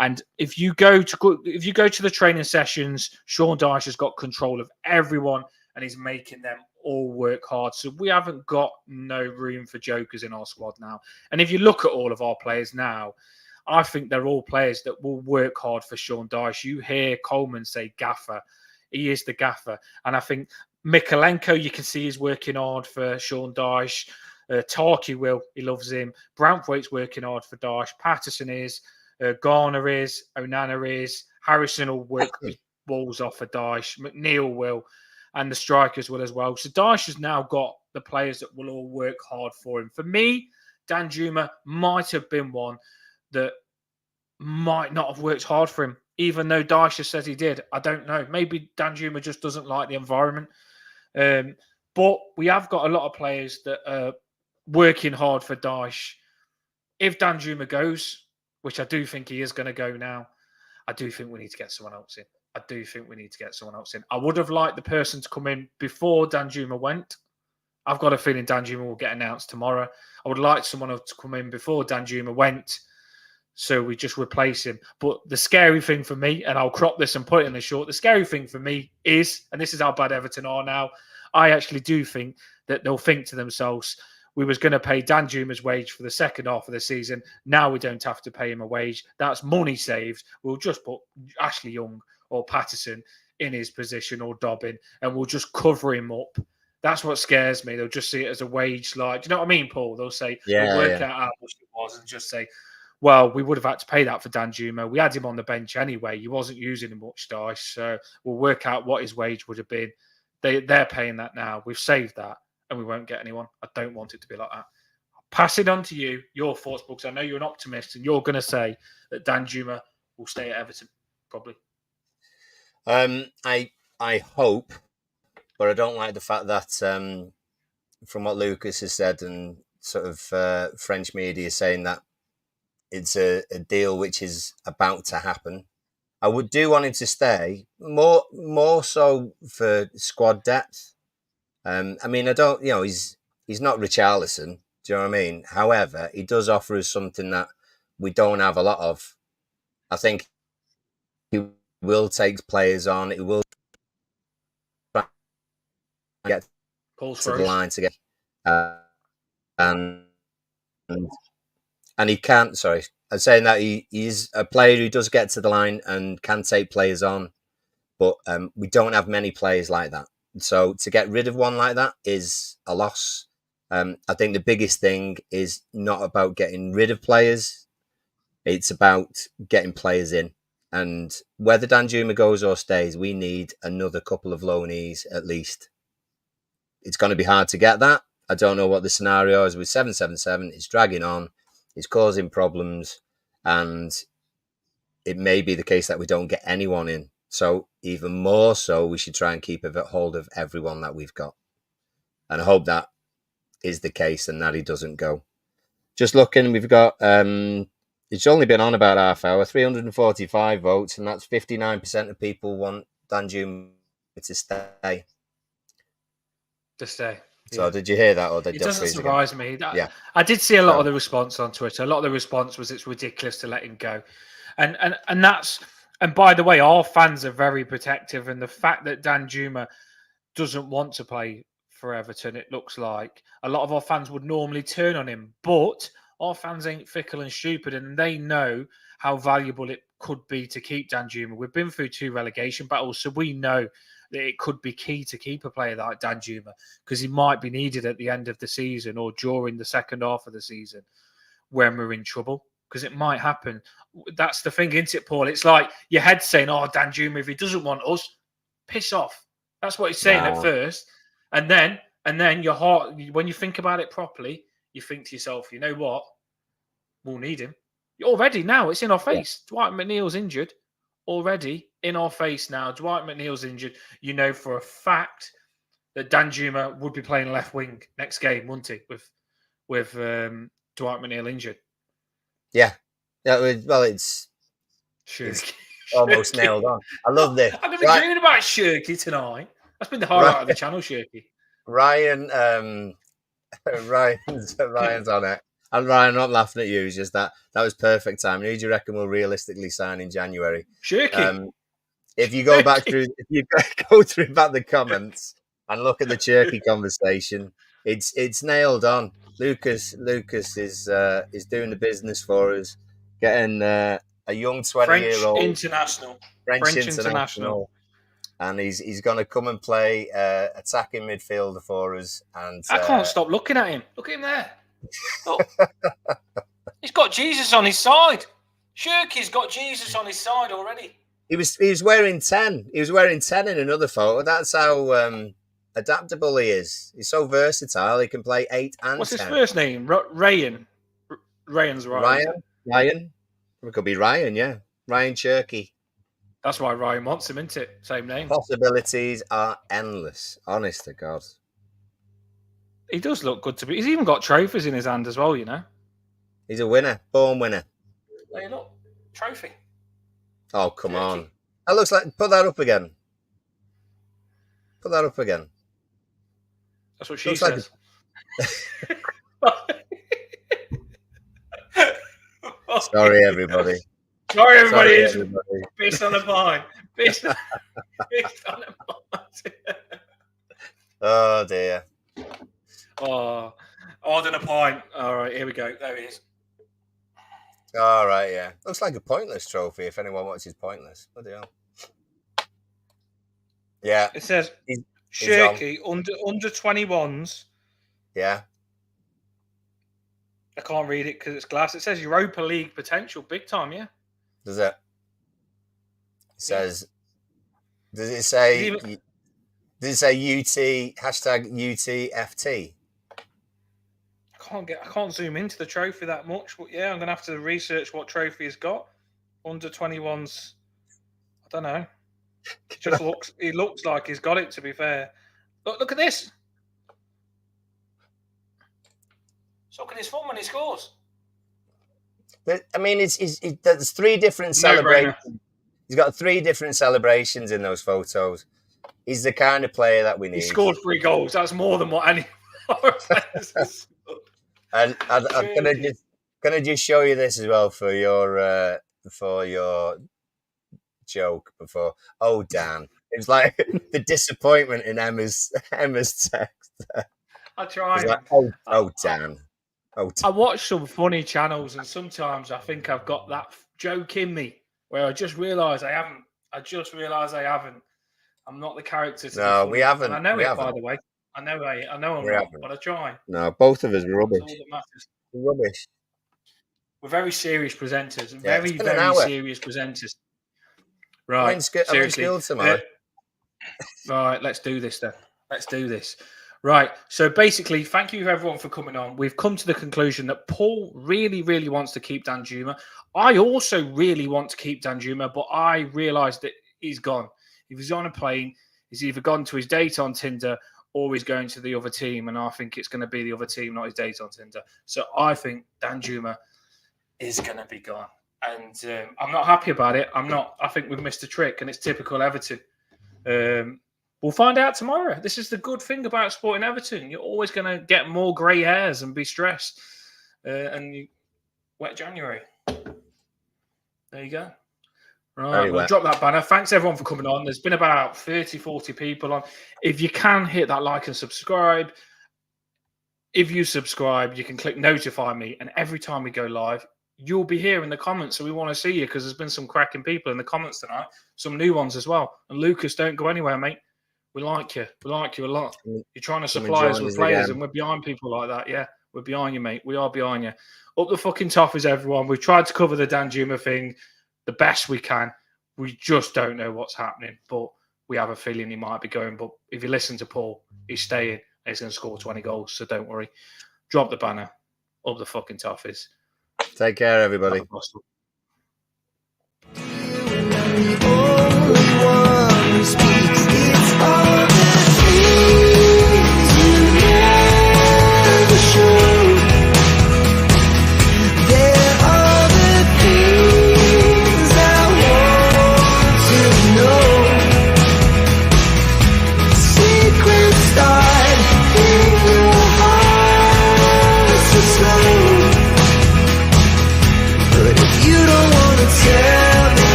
and if you go to the training sessions, Sean Dyche has got control of everyone and he's making them all work hard. So we haven't got no room for jokers in our squad now. And if you look at all of our players now, I think they're all players that will work hard for Sean Dyche. You hear Coleman say gaffer. He is the gaffer. And I think Mikalenko, you can see he's working hard for Sean Dyche. Tarky will. He loves him. Branthwaite's working hard for Dyche. Patterson is. Garner is. Onana is. Harrison will work his balls off for Dyche. McNeil will. And the strikers will as well. So Dyche has now got the players that will all work hard for him. For me, Danjuma might have been one that might not have worked hard for him, even though Dyche says he did. I don't know. Maybe Danjuma just doesn't like the environment. But we have got a lot of players that are working hard for Dyche. If Danjuma goes, which I do think he is going to go now, I do think we need to get someone else in. I would have liked the person to come in before Danjuma went. I've got a feeling Danjuma will get announced tomorrow. I would like someone to come in before Danjuma went, so we just replace him. But the scary thing for me, and I'll crop this and put it in the short, the scary thing for me is, and this is how bad Everton are now, I actually do think that they'll think to themselves, we was going to pay Danjuma's wage for the second half of the season. Now we don't have to pay him a wage. That's money saved. We'll just put Ashley Young or Patterson in his position, or Dobbin, and we'll just cover him up That's what scares me. They'll just see it as a wage. Like, do you know what I mean, Paul? They'll say, they'll Yeah, work yeah. out how much it was and just say, well, we would have had to pay that for Danjuma. We had him on the bench anyway. He wasn't using much dice. So we'll work out what his wage would have been. They're paying that now. We've saved that and we won't get anyone. I don't want it to be like that. I'll pass it on to you, your thoughts, because I know you're an optimist and you're going to say that Danjuma will stay at Everton, probably. I hope, but I don't like the fact that from what Lucas has said and sort of French media saying that it's a deal which is about to happen. I would do want him to stay more so for squad depth. I mean, I don't, he's not Richarlison. Do you know what I mean? However, he does offer us something that we don't have a lot of. I think he will take players on. He will get Paul's to the froze. line to get, and he can't. Sorry, I'm saying that he's a player who does get to the line and can take players on, but we don't have many players like that. So to get rid of one like that is a loss. I think the biggest thing is not about getting rid of players; it's about getting players in. And whether Danjuma goes or stays, we need another couple of loanees at least. It's going to be hard to get that. I don't know what the scenario is with 777. It's dragging on. It's causing problems. And it may be the case that we don't get anyone in. So even more so, we should try and keep a hold of everyone that we've got. And I hope that is the case and that he doesn't go. Just looking, we've got, it's only been on about half hour, 345 votes, and that's 59% of people want Danjuma to stay. To stay. So did you hear that, or did it doesn't freeze surprise again? me. Yeah. I did see a lot of the response on Twitter. A lot of the response was it's ridiculous to let him go, and that's, and by the way, our fans are very protective, and the fact that Danjuma doesn't want to play for Everton, it looks like a lot of our fans would normally turn on him, but our fans ain't fickle and stupid, and they know how valuable it could be to keep Danjuma. We've been through 2 relegation battles, so we know that it could be key to keep a player like Danjuma because he might be needed at the end of the season or during the second half of the season when we're in trouble, because it might happen. That's the thing, isn't it, Paul? It's like your head saying, oh, Danjuma, if he doesn't want us, piss off. That's what he's saying at first. And then your heart, when you think about it properly, you think to yourself, you know what? We'll need him. Already now, it's in our face. Yeah. Dwight McNeil's injured. Already in our face now. Dwight McNeil's injured. You know for a fact that Danjuma would be playing left wing next game, wouldn't he? With Dwight McNeil injured. Yeah. Well, it's almost nailed on. I love this. I'm going to be dreaming about Shirky tonight. That's been the highlight of the channel, Shirky. Ryan's on it. And Ryan, I'm not laughing at you. It's just that was perfect time. Who do you reckon will realistically sign in January? Shirky. If you go back through, the comments and look at the Cherky conversation, it's nailed on. Lucas is doing the business for us, getting a young 20-year-old French international, and he's going to come and play attacking midfielder for us. And I can't stop looking at him. Look at him there. Look. He's got Jesus on his side. Shirky's got Jesus on his side already. He was wearing 10. He was wearing 10 in another photo. That's how adaptable he is. He's so versatile. He can play 8 and 10. What's his first name? Ryan. Ryan's right. Ryan. It could be Ryan, yeah. Ryan Cherky. That's why Ryan wants him, isn't it? Same name. Possibilities are endless. Honest to God. He does look good to be. He's even got trophies in his hand as well, you know. He's a winner. Born winner. There you look. Trophy. Oh, come on. That looks like... Put that up again. That's what she says. Sorry, everybody. It's based on a pint. Based on a pint. Oh, dear. Oh, odd and a pint. All right, here we go. There he is. All right, yeah. Looks like a pointless trophy if anyone watches Pointless. Bloody hell. Yeah. It says Shirky, under 21s. Yeah. I can't read it because it's glass. It says Europa League potential, big time, yeah. Does it? It says. Does it say? Does it say UT #UTFT? I can't zoom into the trophy that much, but yeah, I'm gonna have to research what trophy he's got. Under 21s. I don't know. He looks like he's got it. To be fair, look at this. Sucking his thumb when he scores. I mean, there's 3 different celebrations. He's got 3 different celebrations in those photos. He's the kind of player that we need. He scored 3 goals. That's more than what any players have scored. And I'm gonna just show you this as well for your joke before. Oh, Dan! It was like the disappointment in Emma's text. I tried. Like, oh, Dan! I watch some funny channels, and sometimes I think I've got that joke in me where I just realise I haven't. I'm not the character. No, we haven't. And I know it, by the way. I know I'm not, but I try. No, both of us are rubbish. That's all that matters. Rubbish. We're very serious presenters. Yeah, very serious presenters. Right. I'm in school tomorrow. Right, let's do this then. Let's do this. Right. So basically, thank you everyone for coming on. We've come to the conclusion that Paul really, really wants to keep Danjuma. I also really want to keep Danjuma, but I realised that he's gone. If he's on a plane, he's either gone to his date on Tinder or he's going to the other team, and I think it's going to be the other team, not his date on Tinder. So I think Danjuma is going to be gone. And I'm not happy about it. I think we've missed a trick, and it's typical Everton. We'll find out tomorrow. This is the good thing about supporting Everton. You're always going to get more grey hairs and be stressed. And wet January. There you go. Right, we'll drop that banner. Thanks everyone for coming on. There's been about 30, 40 people on. If you can, hit that like and subscribe. If you subscribe, you can click notify me. And every time we go live, you'll be here in the comments. So we want to see you because there's been some cracking people in the comments tonight. Some new ones as well. And Lucas, don't go anywhere, mate. We like you. We like you a lot. You're trying to supply us with players and we're behind people like that. Yeah, we're behind you, mate. We are behind you. Up the fucking toffees, everyone. We've tried to cover the Danjuma thing the best we can. We just don't know what's happening, but we have a feeling he might be going. But if you listen to Paul, he's staying. He's going to score 20 goals, so don't worry. Drop the banner. Up the fucking toffees. Take care, everybody.